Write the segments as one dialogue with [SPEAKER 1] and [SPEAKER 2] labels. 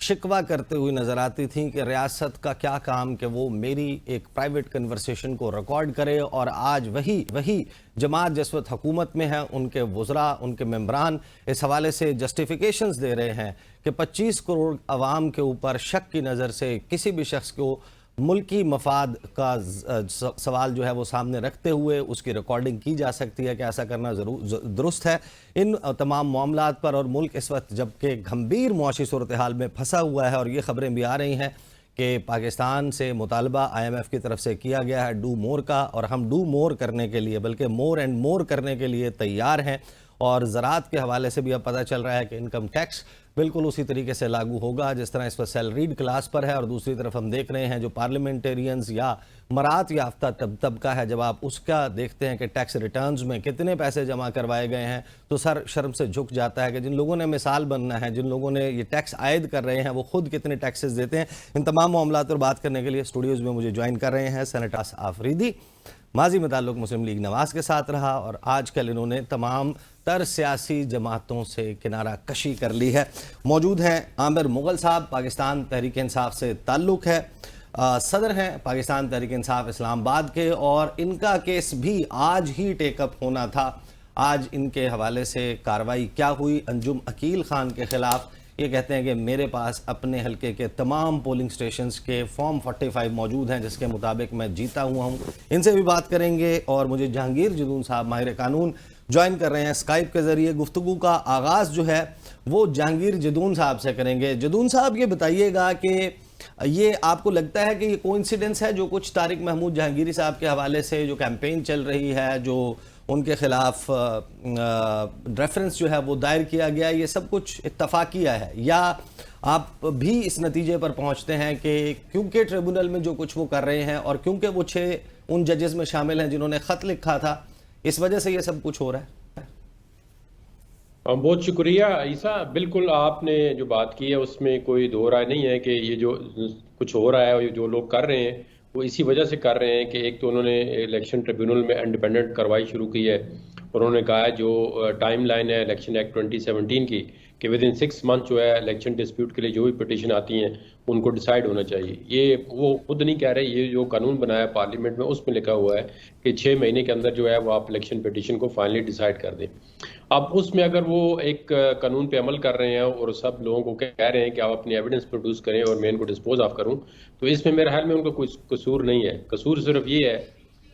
[SPEAKER 1] شکوہ کرتے ہوئے نظر آتی تھیں کہ ریاست کا کیا کام کہ وہ میری ایک پرائیویٹ کنورسیشن کو ریکارڈ کرے، اور آج وہی جماعت جس وقت حکومت میں ہے ان کے وزراء، ان کے ممبران اس حوالے سے جسٹیفیکیشنز دے رہے ہیں کہ 25 کروڑ عوام کے اوپر شک کی نظر سے کسی بھی شخص کو ملکی مفاد کا سوال جو ہے وہ سامنے رکھتے ہوئے اس کی ریکارڈنگ کی جا سکتی ہے کہ ایسا کرنا درست ہے۔ ان تمام معاملات پر، اور ملک اس وقت جبکہ گھمبیر معاشی صورتحال میں پھنسا ہوا ہے، اور یہ خبریں بھی آ رہی ہیں کہ پاکستان سے مطالبہ IMF کی طرف سے کیا گیا ہے ڈو مور کا، اور ہم ڈو مور کرنے کے لیے بلکہ مور اینڈ مور کرنے کے لیے تیار ہیں۔ اور زراعت کے حوالے سے بھی اب پتہ چل رہا ہے کہ انکم ٹیکس بالکل اسی طریقے سے لاگو ہوگا جس طرح اس پر سیلریڈ کلاس پر ہے، اور دوسری طرف ہم دیکھ رہے ہیں جو پارلیمنٹیرینز یا مراعات یافتہ طبقہ ہے، جب آپ اس کا دیکھتے ہیں کہ ٹیکس ریٹرنز میں کتنے پیسے جمع کروائے گئے ہیں تو سر شرم سے جھک جاتا ہے کہ جن لوگوں نے مثال بننا ہے، جن لوگوں نے یہ ٹیکس عائد کر رہے ہیں، وہ خود کتنے ٹیکسز دیتے ہیں۔ ان تمام معاملات پر بات کرنے کے لیے اسٹوڈیوز میں مجھے جوائن کر رہے ہیں سینیٹر آفریدی، ماضی میں تعلق مسلم لیگ نواز کے ساتھ رہا، اور آج کل انہوں نے تمام تر سیاسی جماعتوں سے کنارہ کشی کر لی ہے۔ موجود ہیں عامر مغل صاحب، پاکستان تحریک انصاف سے تعلق ہے، صدر ہیں پاکستان تحریک انصاف اسلام آباد کے، اور ان کا کیس بھی آج ہی ٹیک اپ ہونا تھا۔ آج ان کے حوالے سے کارروائی کیا ہوئی؟ انجم عقیل خان کے خلاف یہ کہتے ہیں کہ میرے پاس اپنے حلقے کے تمام پولنگ سٹیشنز کے فارم 45 موجود ہیں جس کے مطابق میں جیتا ہوا ہوں۔ ان سے بھی بات کریں گے، اور مجھے جہانگیر جدون صاحب ماہر قانون جوائن کر رہے ہیں اسکائپ کے ذریعے۔ گفتگو کا آغاز جو ہے وہ جہانگیر جدون صاحب سے کریں گے۔ جدون صاحب یہ بتائیے گا کہ یہ آپ کو لگتا ہے کہ یہ کوئنسیڈنس ہے جو کچھ طارق محمود جہانگیری صاحب کے حوالے سے جو کیمپین چل رہی ہے، جو ان کے خلاف ریفرنس جو ہے وہ دائر کیا گیا، یہ سب کچھ اتفاقیہ ہے، یا آپ بھی اس نتیجے پر پہنچتے ہیں کہ کیونکہ ٹریبونل میں جو کچھ وہ کر رہے ہیں اور کیونکہ وہ 6 ان ججز میں شامل ہیں جنہوں نے خط لکھا تھا، اس وجہ سے یہ سب کچھ ہو رہا ہے؟
[SPEAKER 2] بہت شکریہ عیسیٰ، بالکل آپ نے جو بات کی ہے اس میں کوئی دو رائے نہیں ہے کہ یہ جو کچھ ہو رہا ہے اور جو لوگ کر رہے ہیں وہ اسی وجہ سے کر رہے ہیں کہ ایک تو انہوں نے الیکشن ٹریبیونل میں انڈیپینڈنٹ کارروائی شروع کی ہے، اور انہوں نے کہا ہے جو ٹائم لائن ہے الیکشن ایکٹ 2017 کی کہ ودن 6 منتھ جو ہے الیکشن ڈسپیوٹ کے لیے جو بھی پٹیشن آتی ہیں ان کو ڈیسائیڈ ہونا چاہیے۔ یہ وہ خود نہیں کہہ رہے، یہ جو قانون بنایا پارلیمنٹ میں اس میں لکھا ہوا ہے کہ 6 مہینے کے اندر جو ہے وہ آپ الیکشن پٹیشن کو فائنلی ڈیسائیڈ کر دیں۔ اب اس میں اگر وہ ایک قانون پہ عمل کر رہے ہیں اور سب لوگوں کو کہہ رہے ہیں کہ آپ اپنی ایویڈنس پروڈیوس کریں اور میں ان کو ڈسپوز آف کروں، تو اس میں میرے خیال میں ان کا کوئی قصور نہیں ہے۔ قصور صرف یہ ہے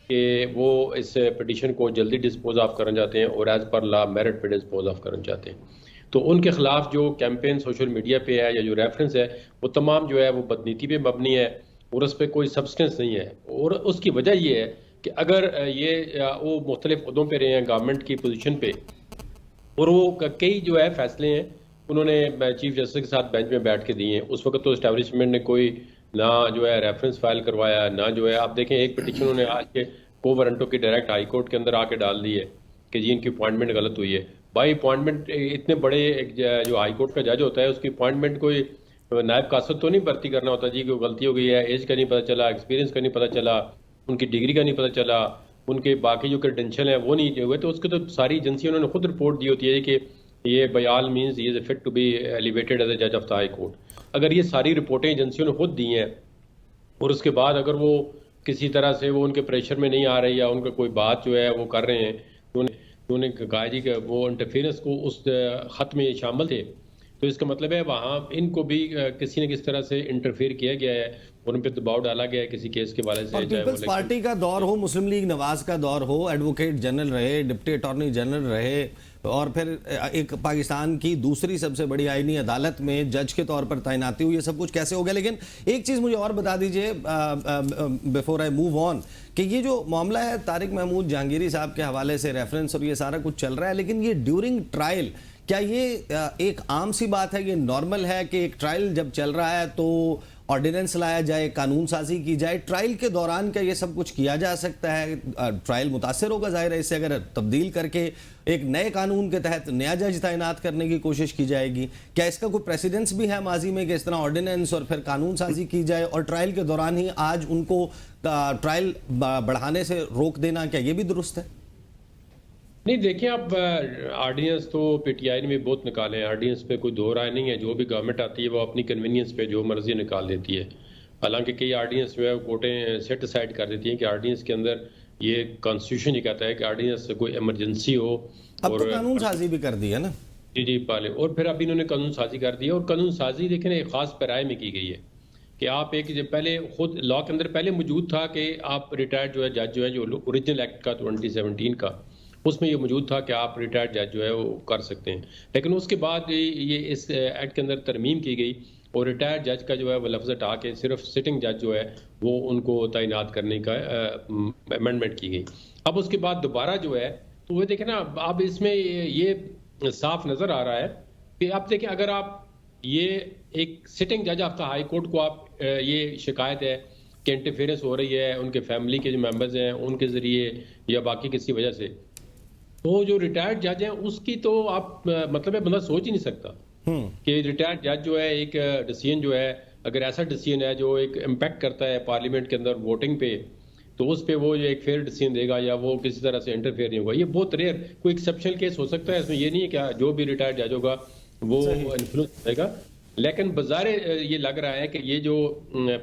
[SPEAKER 2] کہ وہ اس پٹیشن کو جلدی ڈسپوز آف کرنا چاہتے ہیں اور ایز پر لا میرٹ پہ ڈسپوز آف کرنا چاہتے ہیں۔ تو ان کے خلاف جو کیمپین سوشل میڈیا پہ ہے یا جو ریفرنس ہے وہ تمام جو ہے وہ بدنیتی پہ مبنی ہے اور اس پہ کوئی سبسٹنس نہیں ہے، اور اس کی وجہ یہ ہے کہ اگر یہ وہ مختلف عہدوں پہ رہے ہیں گورنمنٹ کی پوزیشن پہ، اور وہ کئی جو ہے فیصلے ہیں انہوں نے چیف جسٹس کے ساتھ بینچ میں بیٹھ کے دیے ہیں، اس وقت تو اسٹیبلشمنٹ نے کوئی نہ جو ہے ریفرنس فائل کروایا، نہ جو ہے آپ دیکھیں ایک پٹیشن انہوں نے آج کے کو وارنٹوں کی ڈائریکٹ ہائی کورٹ کے اندر آ کے ڈال دی ہے کہ جی ان کی اپوائنٹمنٹ غلط ہوئی ہے۔ بھائی اپوائنٹمنٹ اتنے بڑے جو ہائی کورٹ کا جج ہوتا ہے اس کی اپوائنٹمنٹ کوئی نائب قاصد تو نہیں بھرتی کرنا ہوتا جی کوئی غلطی ہو گئی ہے، ایج کا نہیں پتہ چلا، ایکسپیرینس کا نہیں پتہ چلا، ان کی ڈگری کا نہیں پتہ چلا، ان کے باقی جو کریڈینشیل ہیں وہ نہیں ہوئے، تو اس کے تو ساری ایجنسی انہوں نے خود رپورٹ دی ہوتی ہے کہ یہ by all means he is fit to be elevated as a جج آف دا ہائی کورٹ۔ اگر یہ ساری رپورٹیں ایجنسیوں نے خود دی ہیں اور اس کے بعد اگر وہ کسی طرح سے وہ ان کے پریشر میں نہیں آ رہی یا ان کا کوئی بات جو ہے وہ کر رہے ہیں، انہوں نے کہا جی کہ وہ انٹرفیئرنس کو اس خط میں شامل تھے، تو اس کا مطلب ہے وہاں ان کو بھی کسی نہ کسی طرح سے انٹرفیئر کیا گیا ہے اور ان پہ دباؤ ڈالا گیا ہے کسی کیس کے حوالے سے۔
[SPEAKER 1] پیپلز پارٹی کا دور ہو، مسلم لیگ نواز کا دور ہو، ایڈوکیٹ جنرل رہے، ڈپٹی اٹارنی جنرل رہے، اور پھر ایک پاکستان کی دوسری سب سے بڑی آئینی عدالت میں جج کے طور پر تعیناتی ہوئی، یہ سب کچھ کیسے ہو گیا؟ لیکن ایک چیز مجھے اور بتا دیجئے بیفور آئی موو آن، کہ یہ جو معاملہ ہے طارق محمود جہانگیری صاحب کے حوالے سے ریفرنس اور یہ سارا کچھ چل رہا ہے، لیکن یہ ڈیورنگ ٹرائل کیا یہ ایک عام سی بات ہے، یہ نارمل ہے کہ ایک ٹرائل جب چل رہا ہے تو آرڈیننس لایا جائے، قانون سازی کی جائے؟ ٹرائل کے دوران کیا یہ سب کچھ کیا جا سکتا ہے؟ ٹرائل متاثر ہوگا ظاہر ہے اس سے اگر تبدیل کر کے ایک نئے قانون کے تحت نیا جج تعینات کرنے کی کوشش کی جائے گی۔ کیا اس کا کوئی پریسیڈنس بھی ہے ماضی میں کہ اس طرح آرڈیننس اور پھر قانون سازی کی جائے اور ٹرائل کے دوران ہی آج ان کو ٹرائل بڑھانے سے روک دینا، کیا یہ بھی درست ہے؟
[SPEAKER 2] نہیں دیکھیں آپ آرڈیننس تو پی ٹی آئی نے بھی بہت نکالے ہیں، آرڈیننس پہ کوئی دو رائے نہیں ہے، جو بھی گورنمنٹ آتی ہے وہ اپنی کنوینئنس پہ جو مرضی نکال دیتی ہے. حالانکہ کئی آرڈیننس جو ہے کورٹیں سیٹ اسائڈ کر دیتی ہیں کہ آرڈیننس کے اندر یہ کانسٹیٹیوشن یہ کہتا ہے کہ آرڈیننس سے کوئی ایمرجنسی ہو
[SPEAKER 1] اب تو قانون سازی بھی کر دی ہے نا.
[SPEAKER 2] جی پالے، اور پھر اب انہوں نے قانون سازی کر دی ہے، اور قانون سازی دیکھیں ایک خاص پیرائے میں کی گئی ہے کہ آپ ایک پہلے خود لا کے اندر پہلے موجود تھا کہ آپ ریٹائرڈ جو ہے جج جو ہے جو اوریجنل ایکٹ کا 2017 کا اس میں یہ موجود تھا کہ آپ ریٹائرڈ جج جو ہے وہ کر سکتے ہیں، لیکن اس کے بعد یہ اس ایکٹ کے اندر ترمیم کی گئی اور ریٹائرڈ جج کا جو ہے وہ لفظ ہٹا کے صرف سٹنگ جج جو ہے وہ ان کو تعینات کرنے کا امینڈمنٹ کی گئی. اب اس کے بعد دوبارہ جو ہے تو وہ دیکھیں نا اب اس میں یہ صاف نظر آ رہا ہے کہ آپ دیکھیں اگر آپ یہ ایک سٹنگ جج آف دا ہائی کورٹ کو آپ یہ شکایت ہے کہ انٹرفیئرنس ہو رہی ہے ان کے فیملی کے جو ممبرز ہیں ان کے ذریعے یا باقی کسی وجہ سے، تو جو ریٹائرڈ جج ہیں اس کی تو آپ مطلب ہے بندہ سوچ ہی نہیں سکتا کہ ریٹائرڈ جج جو ہے ایک ڈیسیژن جو ہے اگر ایسا ڈیسیژن ہے جو ایک امپیکٹ کرتا ہے پارلیمنٹ کے اندر ووٹنگ پہ، تو اس پہ وہ ایک فیئر ڈیسیژن دے گا یا وہ کسی طرح سے انٹرفیئر نہیں ہوگا. یہ بہت ریئر کوئی ایکسیپشنل کیس ہو سکتا ہے، اس میں یہ نہیں ہے کہ جو بھی ریٹائرڈ جج ہوگا وہ انفلوئنس کرے گا، لیکن بظاہر یہ لگ رہا ہے کہ یہ جو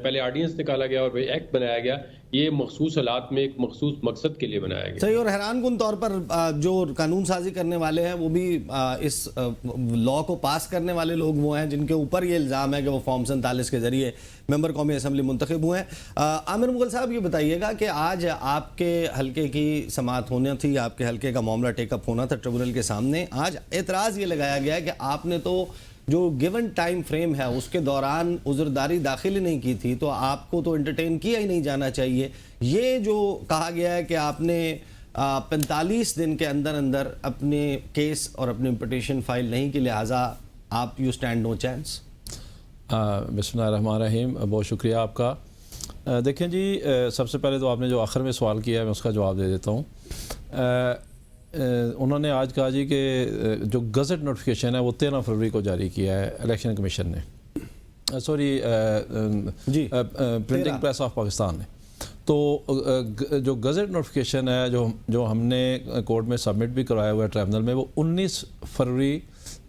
[SPEAKER 2] پہلے آرڈیننس نکالا گیا اور ایکٹ بنایا گیا یہ مخصوص حالات میں ایک مخصوص مقصد کے لیے بنایا گیا.
[SPEAKER 1] صحیح. اور حیران کن طور پر جو قانون سازی کرنے والے ہیں وہ بھی اس لا کو پاس کرنے والے لوگ وہ ہیں جن کے اوپر یہ الزام ہے کہ وہ فارم 47 کے ذریعے ممبر قومی اسمبلی منتخب ہوئے ہیں. عامر مغل صاحب یہ بتائیے گا کہ آج آپ کے حلقے کی سماعت ہونا تھی، آپ کے حلقے کا معاملہ ٹیک اپ ہونا تھا ٹریبونل کے سامنے. آج اعتراض یہ لگایا گیا ہے کہ آپ نے تو جو گیون ٹائم فریم ہے اس کے دوران عذرداری داخل نہیں کی تھی، تو آپ کو تو انٹرٹین کیا ہی نہیں جانا چاہیے. یہ جو کہا گیا ہے کہ آپ نے 45 دن کے اندر اندر اپنے کیس اور اپنی پٹیشن فائل نہیں کی، لہٰذا آپ یو اسٹینڈ نو چانس.
[SPEAKER 3] بسم اللہ الرحمن الرحیم. بہت شکریہ آپ کا. دیکھیں جی، سب سے پہلے تو آپ نے جو آخر میں سوال کیا ہے میں اس کا جواب دے دیتا ہوں. انہوں نے آج کہا جی کہ جو گزٹ نوٹیفیکیشن ہے وہ 13 فروری کو جاری کیا ہے الیکشن کمیشن نے، sorry printing press of Pakistan نے. تو جو گزٹ نوٹیفیکیشن ہے جو ہم نے کورٹ میں سبمٹ بھی کروایا ہوا ہے ٹریبونل میں، وہ 19 فروری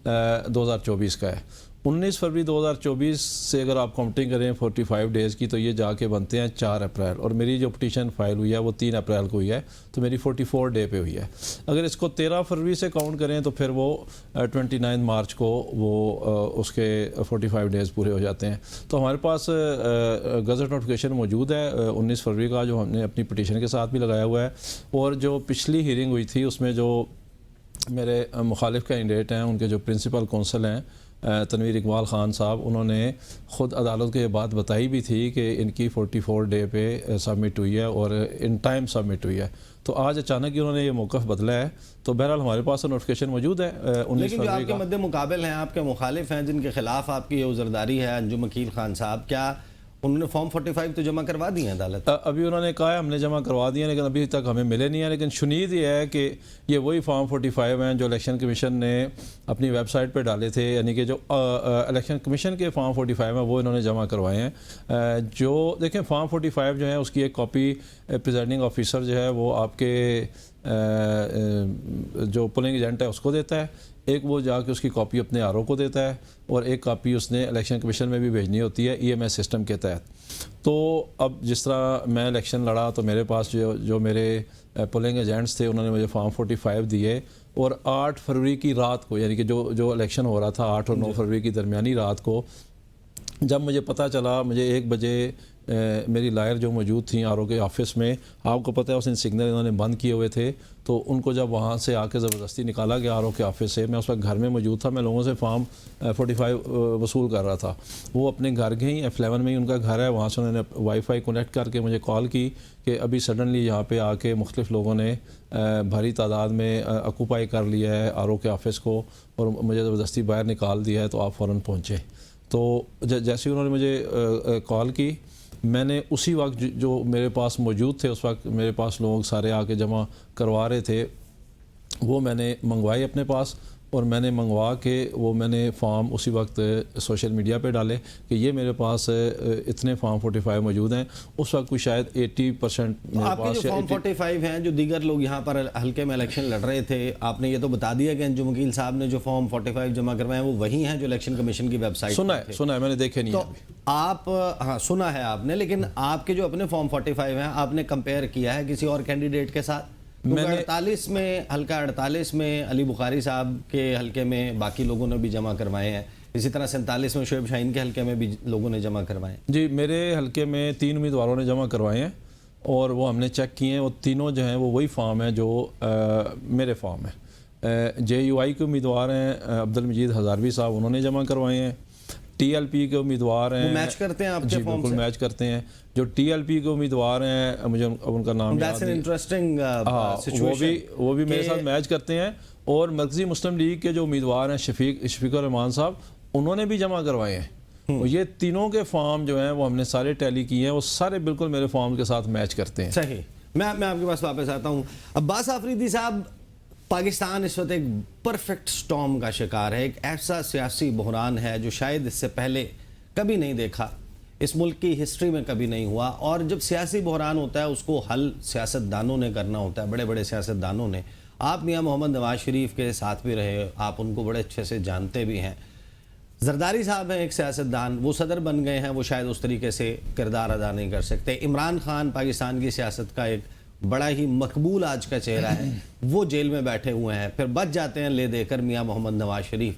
[SPEAKER 3] 2024 کا ہے. 19 فروری 2024 سے اگر آپ کاؤنٹنگ کریں 45 ڈیز کی تو یہ جا کے بنتے ہیں 4 اپریل، اور میری جو پٹیشن فائل ہوئی ہے وہ 3 اپریل کو ہوئی ہے، تو میری 44 ڈے پہ ہوئی ہے. اگر اس کو 13 فروری سے کاؤنٹ کریں تو پھر وہ 29 مارچ کو وہ اس کے 45 ڈیز پورے ہو جاتے ہیں. تو ہمارے پاس گزٹ نوٹیفیکیشن موجود ہے 19 فروری کا، جو ہم نے اپنی پٹیشن کے ساتھ بھی لگایا ہوا ہے. اور جو پچھلی ہیئرنگ ہوئی تھی اس میں جو میرے مخالف کینڈیڈیٹ ہیں ان کے جو پرنسپل کونسل ہیں تنویر اقبال خان صاحب، انہوں نے خود عدالت کو یہ بات بتائی بھی تھی کہ ان کی 44 ڈے پہ سبمٹ ہوئی ہے اور ان ٹائم سبمٹ ہوئی ہے. تو آج اچانک ہی انہوں نے یہ موقف بدلا ہے. تو بہرحال ہمارے پاس نوٹیفیکیشن موجود ہے 19
[SPEAKER 1] لیکن جو آپ
[SPEAKER 3] فروری
[SPEAKER 1] کے
[SPEAKER 3] کا.
[SPEAKER 1] مد مقابل ہیں، آپ کے مخالف ہیں جن کے خلاف آپ کی یہ عذرداری ہے، انجم وکیل خان صاحب، کیا انہوں نے فارم 45 تو جمع کروا دی ہیں عدالت؟
[SPEAKER 3] ابھی انہوں نے کہا ہے ہم نے جمع کروا دیے ہیں لیکن ابھی تک ہمیں ملے نہیں ہیں. لیکن شنید یہ ہے کہ یہ وہی فارم 45 ہیں جو الیکشن کمیشن نے اپنی ویب سائٹ پہ ڈالے تھے، یعنی کہ جو الیکشن کمیشن کے فارم 45 ہیں وہ انہوں نے جمع کروائے ہیں. جو دیکھیں فارم 45 جو ہے اس کی ایک کاپی پریزائڈنگ آفیسر جو ہے وہ آپ کے جو پولنگ ایجنٹ ہے اس کو دیتا ہے، ایک وہ جا کے اس کی کاپی اپنے آر او کو دیتا ہے، اور ایک کاپی اس نے الیکشن کمیشن میں بھی بھیجنی ہوتی ہے ای ایم ایس سسٹم کے تحت. تو اب جس طرح میں الیکشن لڑا تو میرے پاس جو میرے پولنگ ایجنٹس تھے انہوں نے مجھے فارم 45 دیے، اور 8 فروری کی رات کو، یعنی کہ جو الیکشن ہو رہا تھا 8 اور 9 فروری کی درمیانی رات کو، جب مجھے پتہ چلا، مجھے 1 بجے میری لائر جو موجود تھیں آر او کے آفس میں، آپ کو پتہ ہے اس دن سگنل انہوں نے بند کیے ہوئے تھے، تو ان کو جب وہاں سے آ کے زبردستی نکالا گیا آر او کے آفس سے. میں اس وقت گھر میں موجود تھا، میں لوگوں سے فارم 45 وصول کر رہا تھا. وہ اپنے گھر گئیں، F11 میں ہی ان کا گھر ہے، وہاں سے انہوں نے وائی فائی کنیکٹ کر کے مجھے کال کی کہ ابھی سڈنلی یہاں پہ آ کے مختلف لوگوں نے بھاری تعداد میں آکوپائی کر لیا ہے آر او کے آفس کو اور مجھے زبردستی باہر نکال دیا ہے، تو آپ فوراً پہنچے. تو جیسے انہوں نے مجھے کال کی، میں نے اسی وقت جو میرے پاس موجود تھے، اس وقت میرے پاس لوگ سارے آ کے جمع کروا رہے تھے، وہ میں نے منگوائے اپنے پاس، اور میں نے منگوا کے وہ میں نے فارم اسی وقت سوشل میڈیا پہ ڈالے کہ یہ میرے پاس اتنے فارم 45 موجود ہیں. اس وقت کوئی شاید 80% میرے
[SPEAKER 1] آپ کے
[SPEAKER 3] پاس
[SPEAKER 1] جو فارم 45 ہیں جو دیگر لوگ یہاں پر حلقے میں الیکشن لڑ رہے تھے، آپ نے یہ تو بتا دیا کہ انجم وکیل صاحب نے جو فارم 45 جمع کروائے ہیں وہ وہی ہیں جو الیکشن کمیشن کی ویب سائٹ
[SPEAKER 3] سنا ہے میں نے دیکھے نہیں
[SPEAKER 1] تو
[SPEAKER 3] ابھی.
[SPEAKER 1] آپ ہاں سنا ہے آپ نے، لیکن آپ کے جو اپنے فارم 45 ہیں آپ نے کمپیئر کیا ہے کسی اور کینڈیڈیٹ کے ساتھ؟ 48 میں حلقہ 48 میں علی بخاری صاحب کے حلقے میں باقی لوگوں نے بھی جمع کروائے ہیں، اسی طرح 47 میں شعیب شاہین کے حلقے میں بھی لوگوں نے جمع کروائے ہیں.
[SPEAKER 3] جی میرے حلقے میں 3 امیدواروں نے جمع کروائے ہیں اور وہ ہم نے چیک کیے ہیں. وہ تینوں جو ہیں وہ وہی فارم ہیں جو میرے فارم ہیں. جے یو آئی کے امیدوار ہیں عبد المجید ہزاروی صاحب، انہوں نے جمع کروائے ہیں. ٹی ایل پی کے امیدوار ہیں،
[SPEAKER 1] وہ میچ کرتے ہیں آپ کے
[SPEAKER 3] جی
[SPEAKER 1] فارم
[SPEAKER 3] بالکل
[SPEAKER 1] سے؟
[SPEAKER 3] میچ کرتے ہیں. جو ٹی ایل پی کے امیدوار ہیں مجھے ان کا نام یاد نہیں،
[SPEAKER 1] انٹرسٹنگ
[SPEAKER 3] وہ بھی میرے ساتھ میچ کرتے ہیں. اور مرکزی مسلم لیگ کے جو امیدوار ہیں شفیق الرحمان صاحب، انہوں نے بھی جمع کروائے ہیں. یہ تینوں کے فارم جو ہیں وہ ہم نے سارے ٹیلی کیے ہیں، وہ سارے بالکل میرے فارم کے ساتھ میچ کرتے ہیں.
[SPEAKER 1] صحیح. میں آپ کے پاس واپس آتا ہوں. عباس آفریدی صاحب، پاکستان اس وقت ایک پرفیکٹ سٹارم کا شکار ہے. ایک ایسا سیاسی بحران ہے جو شاید اس سے پہلے کبھی نہیں دیکھا، اس ملک کی ہسٹری میں کبھی نہیں ہوا. اور جب سیاسی بحران ہوتا ہے اس کو حل سیاستدانوں نے کرنا ہوتا ہے، بڑے بڑے سیاستدانوں نے. آپ میاں محمد نواز شریف کے ساتھ بھی رہے، آپ ان کو بڑے اچھے سے جانتے بھی ہیں. زرداری صاحب ہیں ایک سیاستدان، وہ صدر بن گئے ہیں، وہ شاید اس طریقے سے کردار ادا نہیں کر سکتے. عمران خان پاکستان کی سیاست کا ایک بڑا ہی مقبول آج کا چہرہ ہے، وہ جیل میں بیٹھے ہوئے ہیں. پھر بچ جاتے ہیں لے دے کر میاں محمد نواز شریف.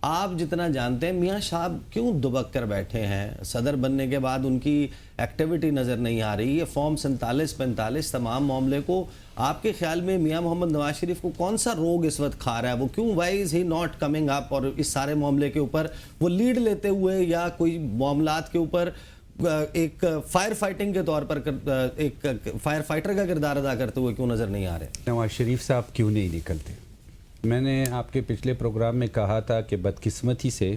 [SPEAKER 1] آپ جتنا جانتے ہیں میاں صاحب کیوں دبک کر بیٹھے ہیں؟ صدر بننے کے بعد ان کی ایکٹیویٹی نظر نہیں آ رہی. یہ فارم 47-45 تمام معاملے کو آپ کے خیال میں میاں محمد نواز شریف کو کون سا روگ اس وقت کھا رہا ہے؟ وہ کیوں why is he not coming up اور اس سارے معاملے کے اوپر وہ لیڈ لیتے ہوئے یا کوئی معاملات کے اوپر ایک فائر فائٹنگ کے طور پر ایک فائر فائٹر کا کردار ادا کرتے ہوئے کیوں نظر نہیں آ رہے؟
[SPEAKER 4] نواز شریف صاحب کیوں نہیں نکلتے؟ میں نے آپ کے پچھلے پروگرام میں کہا تھا کہ بدقسمتی سے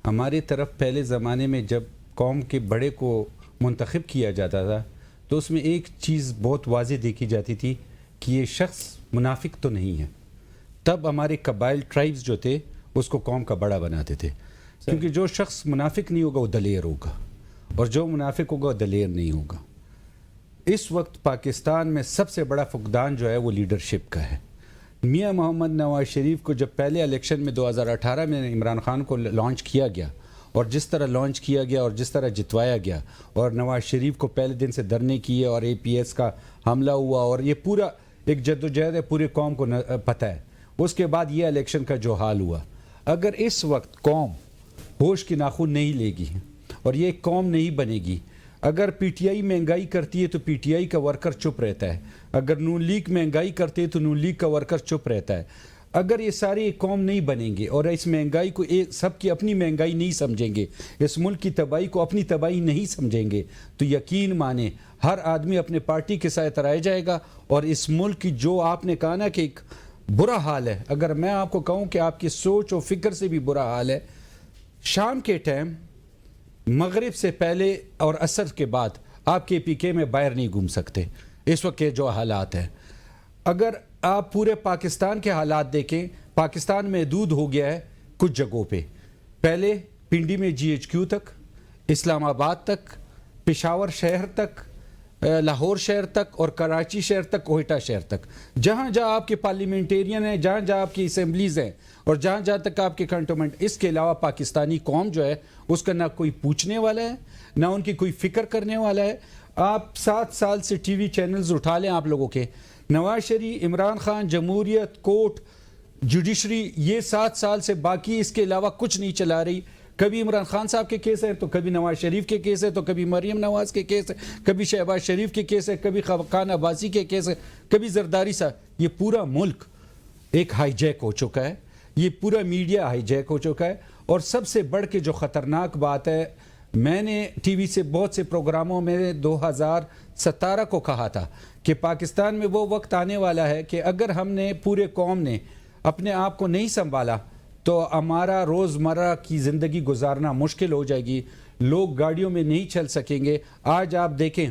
[SPEAKER 4] ہماری طرف پہلے زمانے میں جب قوم کے بڑے کو منتخب کیا جاتا تھا تو اس میں ایک چیز بہت واضح دیکھی جاتی تھی کہ یہ شخص منافق تو نہیں ہے. تب ہمارے قبائل ٹرائبز جو تھے اس کو قوم کا بڑا بناتے تھے، کیونکہ جو شخص منافق نہیں ہوگا وہ دلیر ہوگا اور جو منافق ہوگا وہ دلیر نہیں ہوگا. اس وقت پاکستان میں سب سے بڑا فقدان جو ہے وہ لیڈرشپ کا ہے. میاں محمد نواز شریف کو جب پہلے الیکشن میں 2018 میں عمران خان کو لانچ کیا گیا اور جس طرح لانچ کیا گیا اور جس طرح جتوایا گیا اور نواز شریف کو پہلے دن سے دھرنے کیے اور اے پی ایس کا حملہ ہوا اور یہ پورا ایک جدوجہد ہے، پورے قوم کو پتہ ہے. اس کے بعد یہ الیکشن کا جو حال ہوا، اگر اس وقت قوم ہوش کی ناخن نہیں لے گی اور یہ قوم نہیں بنے گی، اگر پی ٹی آئی مہنگائی کرتی ہے تو پی ٹی آئی کا ورکر چپ رہتا ہے، اگر نون لیگ مہنگائی کرتے ہے تو نون لیگ کا ورکر چپ رہتا ہے. اگر یہ ساری قوم نہیں بنیں گے اور اس مہنگائی کو سب کی اپنی مہنگائی نہیں سمجھیں گے، اس ملک کی تباہی کو اپنی تباہی نہیں سمجھیں گے، تو یقین مانیں ہر آدمی اپنے پارٹی کے ساتھ رہ جائے گا. اور اس ملک کی جو آپ نے کہا نا کہ ایک برا حال ہے، اگر میں آپ کو کہوں کہ آپ کی سوچ و فکر سے بھی برا حال ہے، شام کے ٹائم مغرب سے پہلے اور عصر کے بعد آپ کے پی کے میں باہر نہیں گھوم سکتے. اس وقت کے جو حالات ہیں، اگر آپ پورے پاکستان کے حالات دیکھیں، پاکستان محدود ہو گیا ہے کچھ جگہوں پہ. پہلے پنڈی میں جی ایچ کیو تک، اسلام آباد تک، پشاور شہر تک، لاہور شہر تک اور کراچی شہر تک، کوئٹہ شہر تک، جہاں جہاں آپ کے پارلیمنٹیرین ہیں، جہاں جہاں آپ کی اسمبلیز ہیں اور جہاں جہاں تک آپ کے کنٹونمنٹ، اس کے علاوہ پاکستانی قوم جو ہے اس کا نہ کوئی پوچھنے والا ہے، نہ ان کی کوئی فکر کرنے والا ہے. آپ 7 سال سے ٹی وی چینلز اٹھا لیں آپ لوگوں کے، نواز شریف، عمران خان، جمہوریت، کورٹ، جوڈیشری، یہ 7 سال سے باقی اس کے علاوہ کچھ نہیں چلا رہی. کبھی عمران خان صاحب کے کیس ہے تو کبھی نواز شریف کے کیس ہے تو کبھی مریم نواز کے کیس ہے، کبھی شہباز شریف کے کیس ہے، کبھی خاقان عباسی کے کیس ہے، کبھی زرداری صاحب. یہ پورا ملک ایک ہائی جیک ہو چکا ہے، یہ پورا میڈیا ہائی جیک ہو چکا ہے. اور سب سے بڑھ کے جو خطرناک بات ہے، میں نے ٹی وی سے بہت سے پروگراموں میں 2017 کو کہا تھا کہ پاکستان میں وہ وقت آنے والا ہے کہ اگر ہم نے پورے قوم نے اپنے آپ کو نہیں سنبھالا تو ہمارا روزمرہ کی زندگی گزارنا مشکل ہو جائے گی. لوگ گاڑیوں میں نہیں چل سکیں گے. آج آپ دیکھیں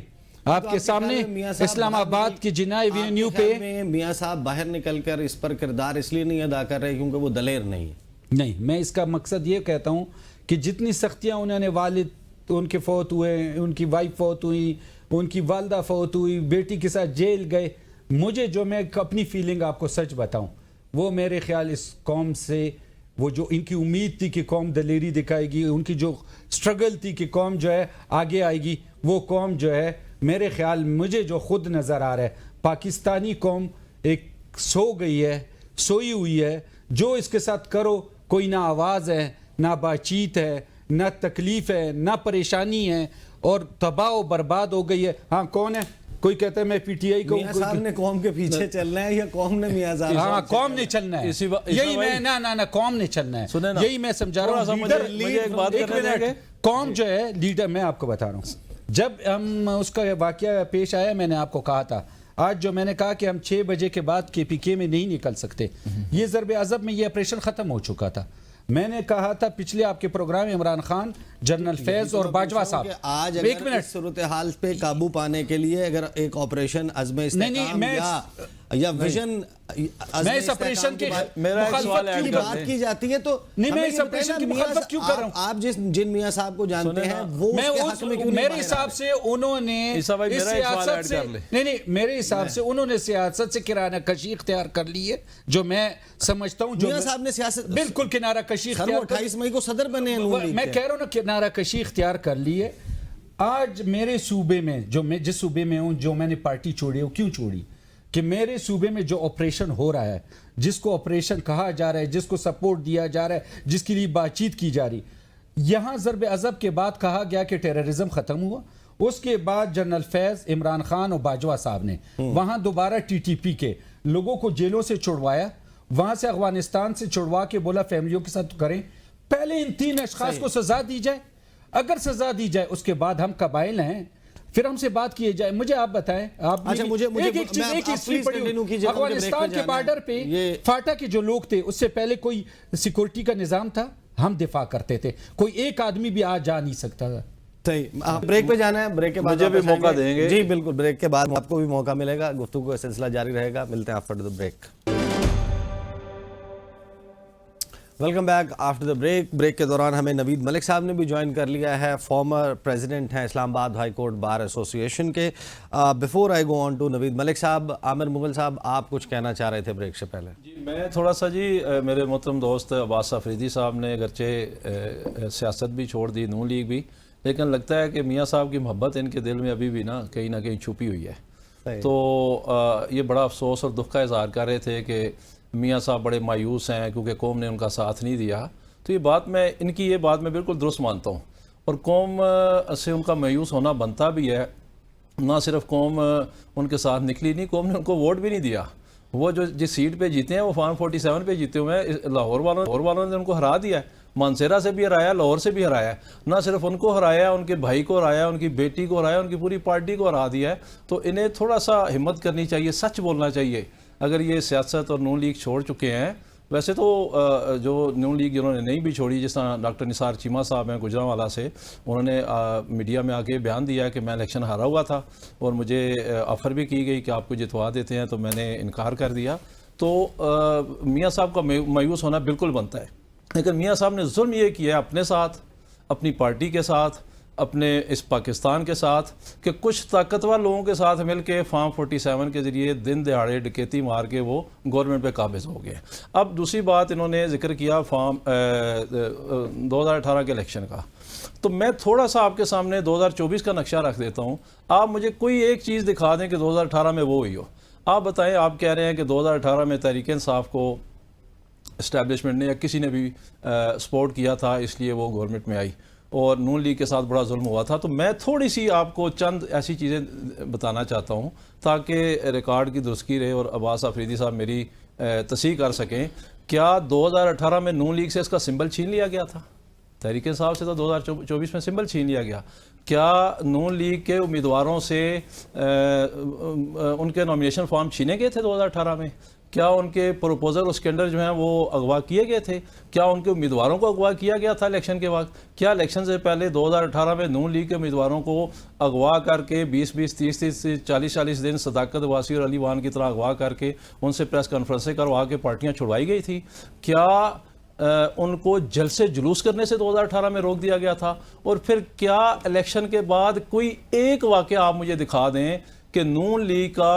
[SPEAKER 4] آپ کے سامنے اسلام آباد کے جناح ایونیو پہ
[SPEAKER 1] میاں صاحب باہر نکل کر اس پر کردار اس لیے نہیں ادا کر رہے کیونکہ وہ دلیر نہیں ہے؟
[SPEAKER 4] نہیں، میں اس کا مقصد یہ کہتا ہوں کہ جتنی سختیاں انہوں نے، والد ان کے فوت ہوئے، ان کی وائف فوت ہوئی، ان کی والدہ فوت ہوئی، بیٹی کے ساتھ جیل گئے، مجھے جو میں اپنی فیلنگ آپ کو سچ بتاؤں، وہ میرے خیال اس قوم سے، وہ جو ان کی امید تھی کہ قوم دلیری دکھائے گی، ان کی جو سٹرگل تھی کہ قوم جو ہے آگے آئے گی، وہ قوم جو ہے میرے خیال مجھے جو خود نظر آ رہا ہے، پاکستانی قوم ایک سو گئی ہے، سوئی ہوئی ہے. جو اس کے ساتھ کرو، کوئی نہ آواز ہے، نہ بات چیت ہے، نہ تکلیف ہے، نہ پریشانی ہے، اور تباہ و برباد ہو گئی ہے. ہاں کون ہے؟ کوئی کہتا ہے میں پی ٹی آئی کو،
[SPEAKER 1] میاں صاحب نے قوم کے پیچھے چلنا ہے یا قوم نے میاں صاحب؟
[SPEAKER 4] ہاں قوم نے چلنا ہے، یہی میں نہ قوم نے چلنا ہے، یہی میں سمجھا رہا ہوں. قوم جو ہے لیڈر، میں آپ کو بتا رہا ہوں، جب ہم اس کا واقعہ پیش آیا میں نے آپ کو کہا تھا، آج جو میں نے کہا کہ ہم 6 بجے کے بعد کے پی کے میں نہیں نکل سکتے، یہ ضرب عضب میں یہ آپریشن ختم ہو چکا تھا. میں نے کہا تھا پچھلے آپ کے پروگرام میں عمران خان، جنرل فیض اور باجوہ صاحب،
[SPEAKER 1] آج
[SPEAKER 4] ایک
[SPEAKER 1] اگر
[SPEAKER 4] منٹ،
[SPEAKER 1] اس صورتحال پہ قابو پانے کے لیے اگر ایک آپریشن عزم استحکام یا ویژن
[SPEAKER 4] میں اس آپریشن کی مخالفت
[SPEAKER 1] کی بات کی جاتی ہے تو
[SPEAKER 4] نہیں، میں اس آپریشن کی مخالفت کیوں کر رہا ہوں؟
[SPEAKER 1] آپ جن میاں صاحب کو جانتے ہیں وہ
[SPEAKER 4] میں میرے حساب سے انہوں نے سیاست سے نہیں میرے حساب سے انہوں نے سیاست سے کنارہ کشی اختیار کر لی ہے، جو میں سمجھتا ہوں. جو
[SPEAKER 1] میاں صاحب نے سیاست
[SPEAKER 4] بالکل کنارہ کشی اختیار
[SPEAKER 1] 28 مئی کو صدر بنے ہیں،
[SPEAKER 4] میں کہہ رہا ہوں نا کنارہ کشی اختیار کر لی ہے. آج میرے صوبے میں، جو میں جس صوبے میں ہوں، جو میں نے پارٹی چھوڑی، وہ کیوں چھوڑی کہ میرے صوبے میں جو آپریشن ہو رہا ہے، جس کو آپریشن کہا جا رہا ہے، جس کو سپورٹ دیا جا رہا ہے، جس کے لیے بات چیت کی جا رہی، یہاں ضرب عضب کے بعد کہا گیا کہ ٹیررزم ختم ہوا. اس کے بعد جنرل فیض، عمران خان اور باجوہ صاحب نے وہاں دوبارہ ٹی ٹی پی کے لوگوں کو جیلوں سے چھڑوایا، وہاں سے افغانستان سے چھڑوا کے بولا فیملیوں کے ساتھ کریں. پہلے ان 3 اشخاص کو سزا دی جائے، اگر سزا دی جائے اس کے بعد ہم قبائل ہیں، پھر ہم سے بات کیے جائے. مجھے آپ بتائیں، آپ افغانستان کے بارڈر پہ فاٹا کے جو لوگ تھے، اس سے پہلے کوئی سیکورٹی کا نظام تھا؟ ہم دفاع کرتے تھے، کوئی ایک آدمی بھی آج جا نہیں سکتا تھا.
[SPEAKER 1] بریک پہ جانا ہے، بریک کے بعد
[SPEAKER 3] مجھے بھی موقع دیں گے.
[SPEAKER 1] جی بالکل، بریک کے بعد آپ کو بھی موقع ملے گا، گفتگو کا سلسلہ جاری رہے گا. ملتے ہیں after the break. Welcome back after the break. Break کے دوران ہمیں نوید ملک صاحب نے بھی جوائن کر لیا ہے، فارمر پریزیڈنٹ ہیں اسلام آباد ہائی کورٹ بار ایسوسی ایشن کے. Before I go on to نوید ملک صاحب، عامر مغل صاحب آپ کچھ کہنا چاہ رہے تھے بریک سے پہلے؟
[SPEAKER 3] جی میں تھوڑا سا، میرے محترم دوست عباس افریدی صاحب نے اگرچہ سیاست بھی چھوڑ دی، نون لیگ بھی، لیکن لگتا ہے کہ میاں صاحب کی محبت ان کے دل میں ابھی بھی نہ کہیں چھپی ہوئی ہے. تو یہ بڑا افسوس اور دکھ کا اظہار کر رہے تھے کہ میاں صاحب بڑے مایوس ہیں کیونکہ قوم نے ان کا ساتھ نہیں دیا. تو یہ بات یہ بات میں بالکل درست مانتا ہوں، اور قوم سے ان کا مایوس ہونا بنتا بھی ہے. نہ صرف قوم ان کے ساتھ نکلی نہیں، قوم نے ان کو ووٹ بھی نہیں دیا. وہ جو جس سیٹ پہ جیتے ہیں وہ فارم 47 پہ جیتے ہوئے ہیں. لاہور والوں نے ان کو ہرا دیا ہے، مانسیرا سے بھی ہرایا، لاہور سے بھی ہرایا. نہ صرف ان کو ہرایا، ان کے بھائی کو ہرایا، ان کی بیٹی کو ہرایا، ان کی پوری پارٹی کو ہرا دیا ہے. تو انہیں تھوڑا سا ہمت کرنی چاہیے، سچ بولنا چاہیے. اگر یہ سیاست اور نون لیگ چھوڑ چکے ہیں، ویسے تو جو نون لیگ جنہوں نے نہیں بھی چھوڑی، جس طرح ڈاکٹر نثار چیمہ صاحب ہیں گجرانوالہ سے، انہوں نے میڈیا میں آ کے بیان دیا کہ میں الیکشن ہارا ہوا تھا اور مجھے آفر بھی کی گئی کہ آپ کو جتوا دیتے ہیں، تو میں نے انکار کر دیا. تو میاں صاحب کا مایوس ہونا بالکل بنتا ہے. لیکن میاں صاحب نے ظلم یہ کیا ہے اپنے ساتھ، اپنی پارٹی کے ساتھ، اپنے اس پاکستان کے ساتھ، کہ کچھ طاقتور لوگوں کے ساتھ مل کے فارم 47 کے ذریعے دن دہاڑے ڈکیتی مار کے وہ گورنمنٹ پہ قابض ہو گئے. اب دوسری بات انہوں نے ذکر کیا فارم 2018 کے الیکشن کا. تو میں تھوڑا سا آپ کے سامنے 2024 کا نقشہ رکھ دیتا ہوں. آپ مجھے کوئی ایک چیز دکھا دیں کہ 2018 میں وہ ہوئی ہو. آپ بتائیں، آپ کہہ رہے ہیں کہ 2018 میں تحریک انصاف کو اسٹیبلشمنٹ نے یا کسی نے بھی سپورٹ کیا تھا، اس لیے وہ گورنمنٹ میں آئی، اور نون لیگ کے ساتھ بڑا ظلم ہوا تھا. تو میں تھوڑی سی آپ کو چند ایسی چیزیں بتانا چاہتا ہوں تاکہ ریکارڈ کی درستگی رہے اور عباس افریدی صاحب میری تصحیح کر سکیں. کیا 2018 میں نون لیگ سے اس کا سمبل چھین لیا گیا تھا؟ تحریک انصاف سے تو 2024 میں سمبل چھین لیا گیا. کیا نون لیگ کے امیدواروں سے ان کے نامینیشن فارم چھینے گئے تھے 2018 میں؟ کیا ان کے پروپوزل اس کے اندر جو ہیں وہ اغوا کیے گئے تھے؟ کیا ان کے امیدواروں کو اغوا کیا گیا تھا الیکشن کے وقت؟ کیا الیکشن سے پہلے 2018 میں نون لیگ کے امیدواروں کو اغوا کر کے 20-20 30-30 40-40 دن صداقت واسی اور علی وان کی طرح اغوا کر کے ان سے پریس کانفرنسیں کروا کے پارٹیاں چھڑوائی گئی تھی؟ کیا ان کو جلسے جلوس کرنے سے 2018 میں روک دیا گیا تھا؟ اور پھر کیا الیکشن کے بعد کوئی ایک واقعہ آپ مجھے دکھا دیں کہ نون لیگ کا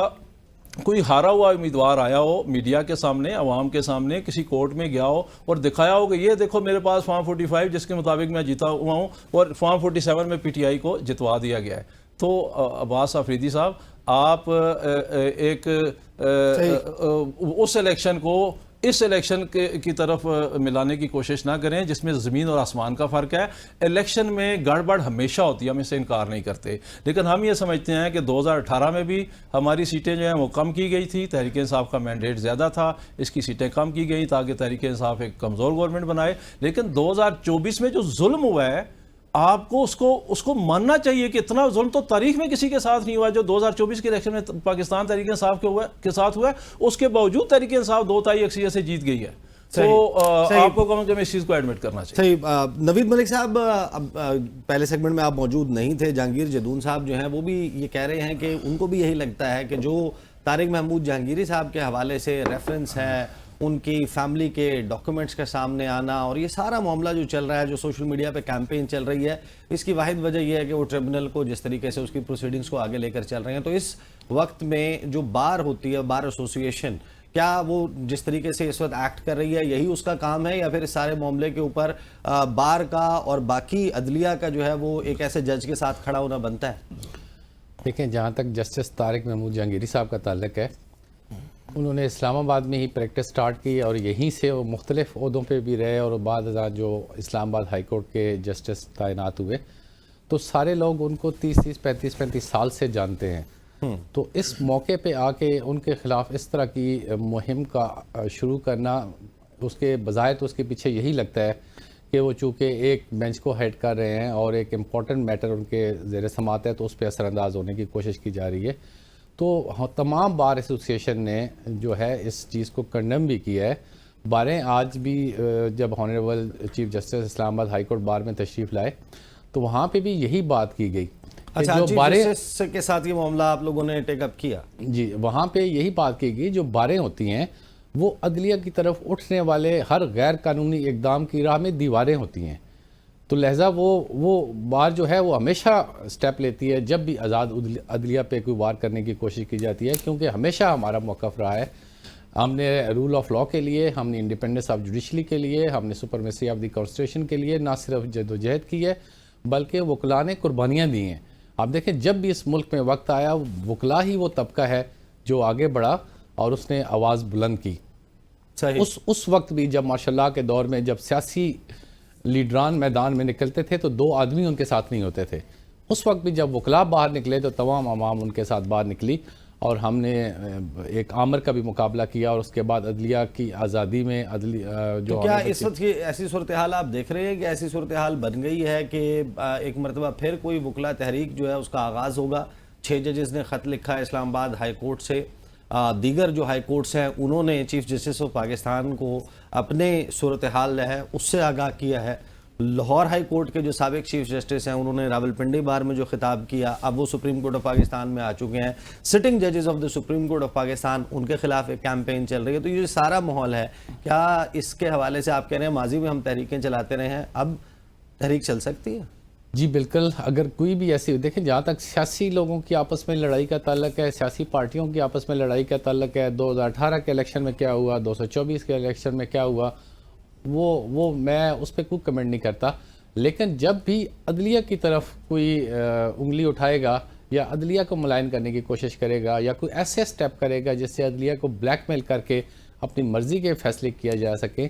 [SPEAKER 3] کوئی ہارا ہوا امیدوار آیا ہو میڈیا کے سامنے، عوام کے سامنے، کسی کورٹ میں گیا ہو اور دکھایا ہو کہ یہ دیکھو میرے پاس فارم 45 جس کے مطابق میں جیتا ہوا ہوں اور فارم 47 میں پی ٹی آئی کو جتوا دیا گیا ہے؟ تو عباس آفریدی صاحب، آپ ایک اس الیکشن کو اس الیکشن کی طرف ملانے کی کوشش نہ کریں جس میں زمین اور آسمان کا فرق ہے۔ الیکشن میں گڑبڑ ہمیشہ ہوتی ہے، ہم اس سے انکار نہیں کرتے، لیکن ہم یہ سمجھتے ہیں کہ 2018 میں بھی ہماری سیٹیں جو ہیں وہ کم کی گئی تھی، تحریک انصاف کا مینڈیٹ زیادہ تھا، اس کی سیٹیں کم کی گئی تاکہ تحریک انصاف ایک کمزور گورنمنٹ بنائے۔ لیکن 2024 میں جو ظلم ہوا ہے، آپ کو اس کو ماننا چاہیے کہ اتنا ظلم تو تاریخ میں کسی کے ساتھ نہیں ہوا جو 2024 کے الیکشن میں پاکستان تحریک انصاف کے ساتھ ہوا ہے۔ اس کے باوجود تحریک انصاف 2/3 اکثریت سے جیت گئی ہے۔ تو آپ کو کہوں کہ میں اس چیز کو ایڈمٹ کرنا چاہیے۔
[SPEAKER 1] صحیح۔ نوید ملک صاحب، پہلے سیگمنٹ میں آپ موجود نہیں تھے، جہانگیر جدون صاحب جو ہیں وہ بھی یہ کہہ رہے ہیں کہ ان کو بھی یہی لگتا ہے کہ جو طارق محمود جہانگیری صاحب کے حوالے سے ریفرنس ہے، ان کی فیملی کے ڈاکومنٹس کا سامنے آنا اور یہ سارا معاملہ جو چل رہا ہے، جو سوشل میڈیا پہ کیمپین چل رہی ہے، اس کی واحد وجہ یہ ہے کہ وہ ٹریبونل کو جس طریقے سے اس کی پروسیڈنگز کو آگے لے کر چل رہے ہیں۔ تو اس وقت میں جو بار ہوتی ہے، بار ایسوسیشن، کیا وہ جس طریقے سے اس وقت ایکٹ کر رہی ہے یہی اس کا کام ہے، یا پھر اس سارے معاملے کے اوپر بار کا اور باقی عدلیہ کا جو ہے وہ ایک ایسے جج کے ساتھ کھڑا ہونا بنتا ہے؟
[SPEAKER 5] دیکھیں، جہاں تک جسٹس طارق محمود جہانگیری صاحب کا تعلق ہے، انہوں نے اسلام آباد میں ہی پریکٹس سٹارٹ کی اور یہیں سے وہ مختلف عہدوں پہ بھی رہے اور بعد ازاں جو اسلام آباد ہائی کورٹ کے جسٹس تعینات ہوئے، تو سارے لوگ ان کو 30 35 سال سے جانتے ہیں۔ تو اس موقع پہ آ کے ان کے خلاف اس طرح کی مہم کا شروع کرنا، اس کے بظاہر تو اس کے پیچھے یہی لگتا ہے کہ وہ چونکہ ایک بینچ کو ہیڈ کر رہے ہیں اور ایک امپورٹنٹ میٹر ان کے زیر سماعت ہے تو اس پہ اثر انداز ہونے کی کوشش کی جا رہی ہے۔ تو تمام بار ایسوسیشن نے جو ہے اس چیز کو کنڈم بھی کیا ہے۔ باریں آج بھی جب ہانریبل چیف جسٹس اسلام آباد ہائی کورٹ بار میں تشریف لائے تو وہاں پہ بھی یہی بات کی گئی۔
[SPEAKER 1] اچھا، چیف جسٹس کے ساتھ یہ معاملہ آپ لوگوں نے ٹیک اپ کیا؟
[SPEAKER 5] جی، وہاں پہ یہی بات کی گئی، جو باریں ہوتی ہیں وہ عدلیہ کی طرف اٹھنے والے ہر غیر قانونی اقدام کی راہ میں دیواریں ہوتی ہیں، تو لہذا وہ بار جو ہے وہ ہمیشہ سٹیپ لیتی ہے جب بھی آزاد عدلیہ پہ کوئی وار کرنے کی کوشش کی جاتی ہے، کیونکہ ہمیشہ ہمارا موقف رہا ہے، ہم نے رول آف لا کے لیے، ہم نے انڈیپینڈنس آف جوڈیشلی کے لیے، ہم نے سپرمیسی آف دی کانسٹیٹیوشن کے لیے نہ صرف جدوجہد کی ہے بلکہ وکلاء نے قربانیاں دی ہیں۔ آپ دیکھیں، جب بھی اس ملک میں وقت آیا، وکلاء ہی وہ طبقہ ہے جو آگے بڑھا اور اس نے آواز بلند کی۔
[SPEAKER 1] صحیح۔
[SPEAKER 5] اس وقت بھی جب ماشاء اللہ کے دور میں جب سیاسی لیڈران میدان میں نکلتے تھے تو 2 آدمی ان کے ساتھ نہیں ہوتے تھے، اس وقت بھی جب وکلاء باہر نکلے تو تمام عوام ان کے ساتھ باہر نکلی اور ہم نے ایک آمر کا بھی مقابلہ کیا، اور اس کے بعد عدلیہ کی آزادی میں
[SPEAKER 1] جو کیا اس وقت کی ایسی صورتحال آپ دیکھ رہے ہیں کہ ایسی صورتحال بن گئی ہے کہ ایک مرتبہ پھر کوئی وکلاء تحریک جو ہے اس کا آغاز ہوگا؟ 6 ججز نے خط لکھا ہے اسلام آباد ہائی کورٹ سے، دیگر جو ہائی کورٹس ہیں انہوں نے چیف جسٹس آف پاکستان کو اپنے صورتحال ہے اس سے آگاہ کیا ہے۔ لاہور ہائی کورٹ کے جو سابق چیف جسٹس ہیں انہوں نے راولپنڈی بار میں جو خطاب کیا، اب وہ سپریم کورٹ آف پاکستان میں آ چکے ہیں۔ سٹنگ ججز of the Supreme Court of Pakistan, ان کے خلاف ایک کیمپین چل رہی ہے۔ تو یہ سارا ماحول ہے، کیا اس کے حوالے سے آپ کہہ رہے ہیں ماضی میں ہم تحریکیں چلاتے رہے ہیں، اب تحریک چل سکتی ہے؟
[SPEAKER 5] جی بالکل، اگر کوئی بھی ایسی، دیکھیں جہاں تک سیاسی لوگوں کی آپس میں لڑائی کا تعلق ہے، سیاسی پارٹیوں کی آپس میں لڑائی کا تعلق ہے، 2018 کے الیکشن میں کیا ہوا، 224 کے الیکشن میں کیا ہوا، وہ میں اس پہ کوئی کمنٹ نہیں کرتا، لیکن جب بھی عدلیہ کی طرف کوئی انگلی اٹھائے گا یا عدلیہ کو ملائن کرنے کی کوشش کرے گا یا کوئی ایسے سٹیپ کرے گا جس سے عدلیہ کو بلیک میل کر کے اپنی مرضی کے فیصلے کیا جا سکے،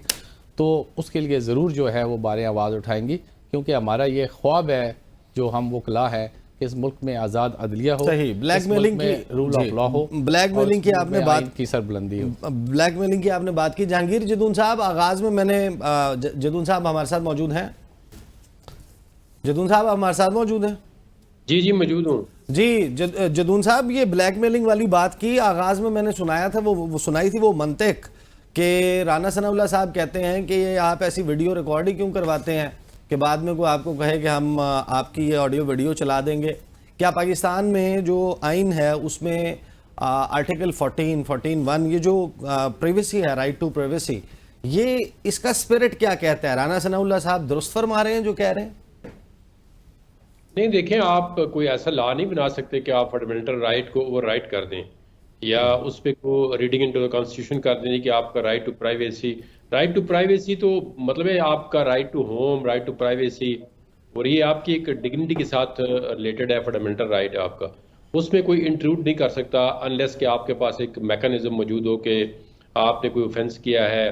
[SPEAKER 5] تو اس کے لیے ضرور جو ہے وہ باریں آواز اٹھائیں گی، کیونکہ ہمارا یہ خواب ہے جو ہم وکلاء ہیں کہ اس ملک میں آزاد عدلیہ ہو،
[SPEAKER 1] صحیح، بلیک میلنگ کی
[SPEAKER 5] رول آف لا ہو،
[SPEAKER 1] بلیک میلنگ کی آپ نے بات
[SPEAKER 5] کی سربلندی ہو،
[SPEAKER 1] بلیک میلنگ کی آپ نے بات کی۔ جہانگیر جدون صاحب، آغاز میں نے جدون صاحب ہمارے ساتھ موجود ہیں؟ جدون صاحب ہمارے ساتھ موجود ہیں؟
[SPEAKER 2] جی موجود ہوں.
[SPEAKER 1] جی جدون صاحب، یہ بلیک میلنگ والی بات کی آغاز میں نے سنایا تھا، وہ سنائی تھی وہ منطق کہ رانا ثناء اللہ صاحب کہتے ہیں کہ یہ آپ ایسی ویڈیو ریکارڈ ہی کیوں کرواتے ہیں کہ بعد میں کوئی آپ کو کہے کہ ہم آپ کی یہ آڈیو ویڈیو چلا دیں گے. کیا پاکستان میں جو آئین ہے اس میں آرٹیکل 14(1) یہ جو پریویسی ہے، رائٹ ٹو پریویسی، یہ اس کا اسپرٹ کیا کہتا ہے؟ رانا ثناء اللہ صاحب درست فرما رہے ہیں جو کہہ رہے ہیں؟
[SPEAKER 2] نہیں دیکھیں، آپ کوئی ایسا لا نہیں بنا سکتے کہ آپ فنڈامنٹل رائٹ کو اوور رائٹ کر دیں یا اس پہ کو ریڈنگ انٹو دا کانسٹیٹیوشن کر دیں کہ آپ کا رائٹ ٹو پرائیویسی تو مطلب ہے آپ کا right to home, right to privacy, اور یہ آپ کی ایک ڈگنیٹی کے ساتھ ریلیٹڈ ہے، فنڈامنٹل رائٹ ہے آپ کا. اس میں کوئی انٹروڈ نہیں کر سکتا انلیس کہ آپ کے پاس ایک میکانزم موجود ہو کہ آپ نے کوئی اوفینس کیا ہے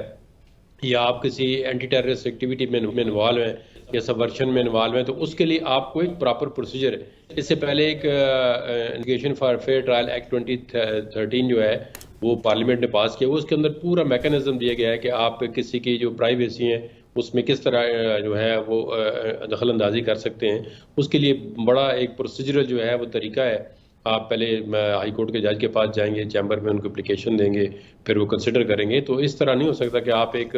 [SPEAKER 2] یا آپ کسی اینٹی ٹیررسٹ ایکٹیویٹی میں انوالو ہیں یا سبورشن میں انوالو ہیں، تو اس کے لیے آپ کو ایک پراپر پروسیجر ہے. اس سے پہلے ایک investigation for fair trial act 2013 جو ہے وہ پارلیمنٹ نے پاس کیا، وہ اس کے اندر پورا میکانزم دیا گیا ہے کہ آپ کسی کی جو پرائیویسی ہیں اس میں کس طرح جو ہے وہ دخل اندازی کر سکتے ہیں. اس کے لیے بڑا ایک پروسیجرل جو ہے وہ طریقہ ہے. آپ پہلے ہائی کورٹ کے جج کے پاس جائیں گے، چیمبر میں ان کو اپلیکیشن دیں گے، پھر وہ کنسیڈر کریں گے. تو اس طرح نہیں ہو سکتا کہ آپ ایک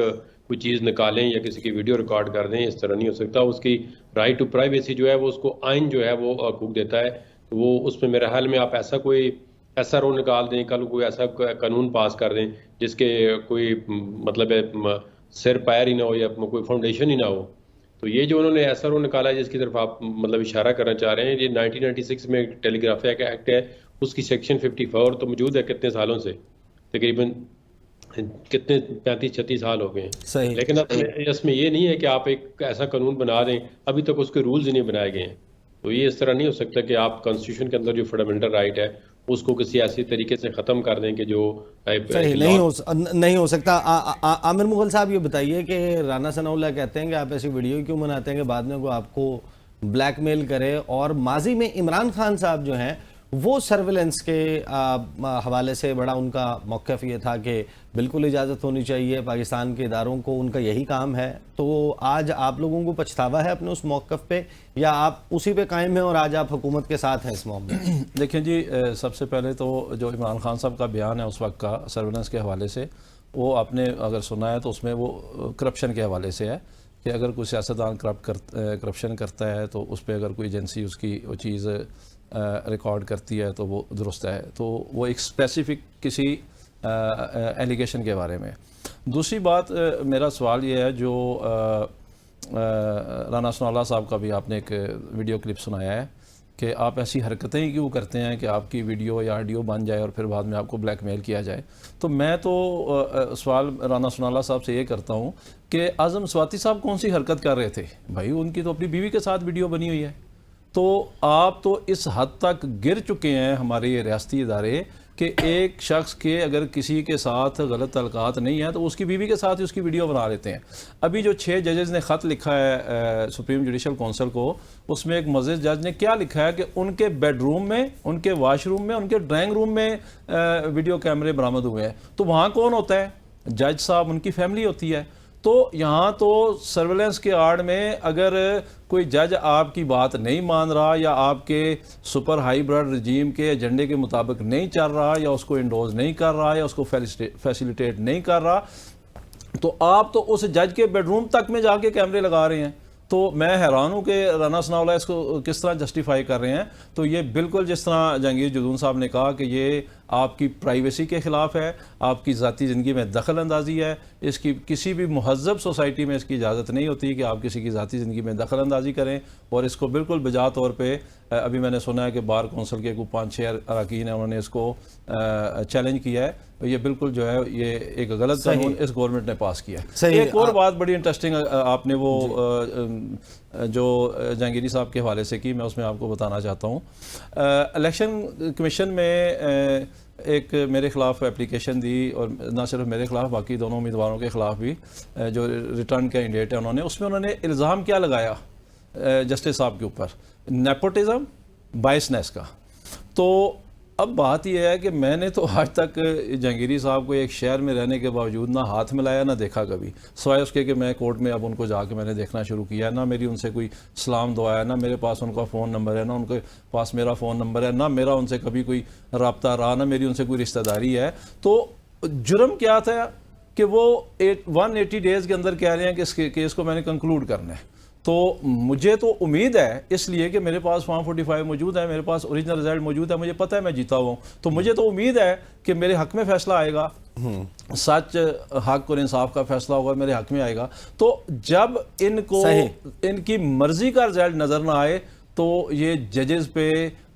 [SPEAKER 2] کوئی چیز نکالیں یا کسی کی ویڈیو ریکارڈ کر دیں، اس طرح نہیں ہو سکتا. اس کی رائٹ ٹو پرائیویسی جو ہے وہ اس کو آئین جو ہے وہ حقوق دیتا ہے. تو وہ اس میں میرے خیال میں آپ ایسا رول نکال دیں، کل کوئی ایسا قانون پاس کر دیں جس کے کوئی مطلب ہے سر پیر ہی نہ ہو یا کوئی فاؤنڈیشن ہی نہ ہو. تو یہ جو انہوں نے ایسا رول نکالا ہے جس کی طرف آپ مطلب اشارہ کرنا چاہ رہے ہیں، یہ 1996 میں ٹیلی گراف ایکٹ ہے، اس کی سیکشن 54 تو موجود ہے کتنے سالوں سے، تقریباً کتنے 35-36 سال ہو گئے ہیں.
[SPEAKER 1] صحیح.
[SPEAKER 2] لیکن اس میں یہ نہیں ہے کہ آپ ایک ایسا قانون بنا دیں، ابھی تک اس کے رولز ہی نہیں بنائے گئے ہیں. تو یہ اس طرح نہیں ہو سکتا کہ آپ کانسٹیٹیوشن کے اندر جو فنڈامنٹل رائٹ ہے اس کو کسی ایسی طریقے سے ختم کر دیں کہ جو
[SPEAKER 1] نہیں ہو سکتا. عامر مغل صاحب یہ بتائیے کہ رانا ثناء اللہ کہتے ہیں کہ آپ ایسی ویڈیو کیوں بناتے ہیں کہ بعد میں کوئی آپ کو بلیک میل کرے، اور ماضی میں عمران خان صاحب جو ہیں وہ سرویلنس کے حوالے سے بڑا ان کا موقف یہ تھا کہ بالکل اجازت ہونی چاہیے، پاکستان کے اداروں کو ان کا یہی کام ہے. تو آج آپ لوگوں کو پچھتاوا ہے اپنے اس موقف پہ، یا آپ اسی پہ قائم ہیں اور آج آپ حکومت کے ساتھ ہیں اس معاملے میں؟
[SPEAKER 3] دیکھیں جی، سب سے پہلے تو جو عمران خان صاحب کا بیان ہے اس وقت کا سرویلنس کے حوالے سے، وہ آپ نے اگر سنا ہے تو اس میں وہ کرپشن کے حوالے سے ہے کہ اگر کوئی سیاستدان کرپشن کرتا ہے تو اس پہ اگر کوئی ایجنسی اس کی وہ چیز ریکارڈ کرتی ہے تو وہ درست ہے. تو وہ ایک اسپیسیفک کسی ایلیگیشن کے بارے میں. دوسری بات، میرا سوال یہ ہے، جو رانا ثناء اللہ صاحب کا بھی آپ نے ایک ویڈیو کلپ سنایا ہے کہ آپ ایسی حرکتیں ہی کیوں کرتے ہیں کہ آپ کی ویڈیو یا آڈیو بن جائے اور پھر بعد میں آپ کو بلیک میل کیا جائے. تو میں تو سوال رانا ثناء اللہ صاحب سے یہ کرتا ہوں کہ اعظم سواتی صاحب کون سی حرکت کر رہے تھے؟ بھائی ان کی تو اپنی بیوی کے ساتھ ویڈیو بنی ہوئی ہے. تو آپ تو اس حد تک گر چکے ہیں ہمارے یہ ریاستی ادارے کہ ایک شخص کے اگر کسی کے ساتھ غلط تعلقات نہیں ہیں تو اس کی بیوی کے ساتھ ہی اس کی ویڈیو بنا لیتے ہیں. ابھی جو 6 ججز نے خط لکھا ہے سپریم جوڈیشل کونسل کو، اس میں ایک معزز جج نے کیا لکھا ہے کہ ان کے بیڈ روم میں، ان کے واش روم میں، ان کے ڈرائنگ روم میں ویڈیو کیمرے برآمد ہوئے ہیں. تو وہاں کون ہوتا ہے؟ جج صاحب، ان کی فیملی ہوتی ہے. تو یہاں تو سرویلنس کے آڑ میں اگر کوئی جج آپ کی بات نہیں مان رہا یا آپ کے سپر ہائی برڈ رجیم کے ایجنڈے کے مطابق نہیں چل رہا یا اس کو انڈوز نہیں کر رہا یا اس کو فیسیلیٹیٹ نہیں کر رہا، تو آپ تو اس جج کے بیڈ روم تک میں جا کے کیمرے لگا رہے ہیں. تو میں حیران ہوں کہ رانا ثناء اللہ اس کو کس طرح جسٹیفائی کر رہے ہیں. تو یہ بالکل جس طرح جہانگیر جدون صاحب نے کہا کہ یہ آپ کی پرائیویسی کے خلاف ہے، آپ کی ذاتی زندگی میں دخل اندازی ہے. اس کی کسی بھی مہذب سوسائٹی میں اس کی اجازت نہیں ہوتی کہ آپ کسی کی ذاتی زندگی میں دخل اندازی کریں. اور اس کو بالکل بجا طور پہ ابھی میں نے سنا ہے کہ بار کونسل کے کوئی 5-6 اراکین ہیں، انہوں نے اس کو چیلنج کیا ہے. یہ بالکل جو ہے یہ ایک غلط قانون اس گورنمنٹ نے پاس کیا ہے. ایک اور بات بڑی انٹرسٹنگ آپ نے وہ جو جہانگیری صاحب کے حوالے سے کی، میں اس میں آپ کو بتانا چاہتا ہوں. الیکشن کمیشن میں ایک میرے خلاف اپلیکیشن دی، اور نہ صرف میرے خلاف، باقی دونوں امیدواروں کے خلاف بھی جو ریٹرن کینڈیڈیٹ ہیں انہوں نے الزام کیا لگایا جسٹس صاحب کے اوپر؟ نیپوٹزم، بائسنس کا. تو اب بات یہ ہے کہ میں نے تو آج تک جہانگیری صاحب کو ایک شہر میں رہنے کے باوجود نہ ہاتھ ملایا نہ دیکھا کبھی، سوائے اس کے کہ میں کورٹ میں اب ان کو جا کے میں نے دیکھنا شروع کیا، نہ میری ان سے کوئی سلام دعا ہے، نہ میرے پاس ان کا فون نمبر ہے، نہ ان کے پاس میرا فون نمبر ہے، نہ میرا ان سے کبھی کوئی رابطہ رہا، نہ میری ان سے کوئی رشتہ داری ہے۔ تو جرم کیا تھا کہ وہ 180 ڈیز کے اندر کہہ رہے ہیں کہ اس کیس کو میں نے کنکلوڈ کرنا ہے۔ تو مجھے تو امید ہے اس لیے کہ میرے پاس فارم 45 موجود ہے، میرے پاس اوریجنل رزلٹ موجود ہے، مجھے پتہ ہے میں جیتا ہوا ہوں، تو مجھے تو امید ہے کہ میرے حق میں فیصلہ آئے گا، سچ حق اور انصاف کا فیصلہ ہوگا، میرے حق میں آئے گا۔ تو جب ان کو ان کی مرضی کا رزلٹ نظر نہ آئے تو یہ ججز پہ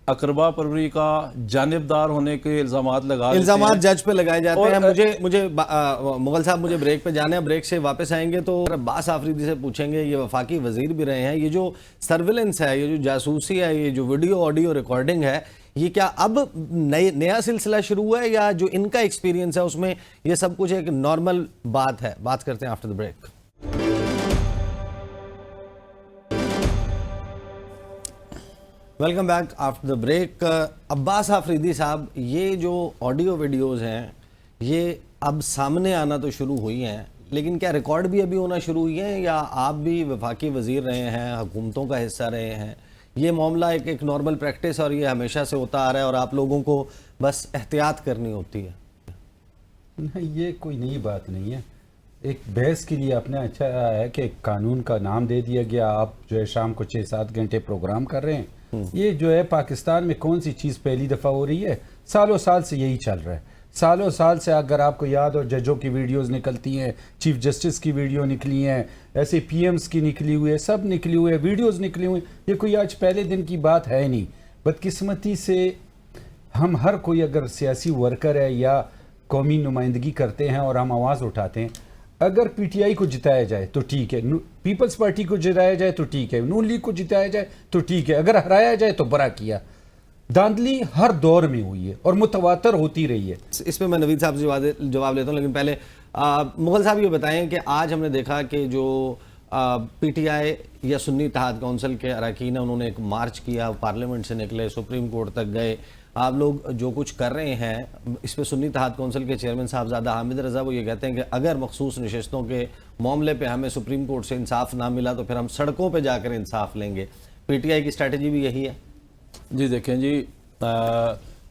[SPEAKER 3] اقربا پروری کا جانبدار ہونے کے الزامات
[SPEAKER 1] الزامات جج پہ لگائے جاتے ہیں۔ مجھے مغل صاحب مجھے بریک پہ جانا ہے، بریک سے واپس آئیں گے تو عباس آفریدی سے پوچھیں گے، یہ وفاقی وزیر بھی رہے ہیں، یہ جو سرویلنس ہے، یہ جو جاسوسی ہے، یہ جو ویڈیو آڈیو ریکارڈنگ ہے، یہ کیا اب نیا سلسلہ شروع ہوا ہے یا جو ان کا ایکسپیرینس ہے اس میں یہ سب کچھ ایک نارمل بات ہے؟ بات کرتے ہیں after the break. Welcome back after the break. Abbas Afridi Sahib, یہ جو آڈیو ویڈیوز ہیں یہ اب سامنے آنا تو شروع ہوئی ہیں، لیکن کیا ریکارڈ بھی ابھی ہونا شروع ہوئی ہیں یا آپ بھی وفاقی وزیر رہے ہیں، حکومتوں کا حصہ رہے ہیں، یہ معاملہ ایک نارمل پریکٹس اور یہ ہمیشہ سے ہوتا آ رہا ہے اور آپ لوگوں کو بس احتیاط کرنی ہوتی ہے؟
[SPEAKER 4] نہیں، یہ کوئی نئی بات نہیں ہے۔ ایک بحث کے لیے اپنا اچھا ہے کہ قانون کا نام دے دیا گیا، آپ جو ہے شام کو 6-7 گھنٹے پروگرام کر رہے ہیں۔ یہ جو ہے پاکستان میں کون سی چیز پہلی دفعہ ہو رہی ہے؟ سالوں سال سے یہی چل رہا ہے، سالوں سال سے۔ اگر آپ کو یاد ہو، ججوں کی ویڈیوز نکلتی ہیں، چیف جسٹس کی ویڈیو نکلی ہیں، ایسے پی ایمز کی نکلی ہوئی ہے، سب نکلی ہوئی ہے، ویڈیوز نکلی ہوئی، یہ کوئی آج پہلے دن کی بات ہے نہیں۔ بدقسمتی سے ہم ہر کوئی اگر سیاسی ورکر ہے یا قومی نمائندگی کرتے ہیں اور ہم آواز اٹھاتے ہیں، اگر پی ٹی آئی کو جتایا جائے تو ٹھیک ہے، پیپلز پارٹی کو جتایا جائے تو ٹھیک ہے، نون لیگ کو جتایا جائے تو ٹھیک ہے، اگر ہرایا جائے تو برا کیا۔ دھاندلی ہر دور میں ہوئی ہے اور متواتر ہوتی رہی ہے۔
[SPEAKER 1] اس میں میں نوید صاحب سے جواب لیتا ہوں، لیکن پہلے مغل صاحب یہ بتائیں کہ آج ہم نے دیکھا کہ جو پی ٹی آئی یا سنی اتحاد کونسل کے اراکین ہیں، انہوں نے ایک مارچ کیا، پارلیمنٹ سے نکلے، سپریم کورٹ تک گئے۔ آپ لوگ جو کچھ کر رہے ہیں اس پہ سنی اتحاد کونسل کے چیئرمین صاحبزادہ حامد رضا وہ یہ کہتے ہیں کہ اگر مخصوص نشستوں کے معاملے پہ ہمیں سپریم کورٹ سے انصاف نہ ملا تو پھر ہم سڑکوں پہ جا کر انصاف لیں گے۔ پی ٹی آئی کی اسٹریٹجی بھی یہی ہے؟
[SPEAKER 3] جی دیکھیں جی،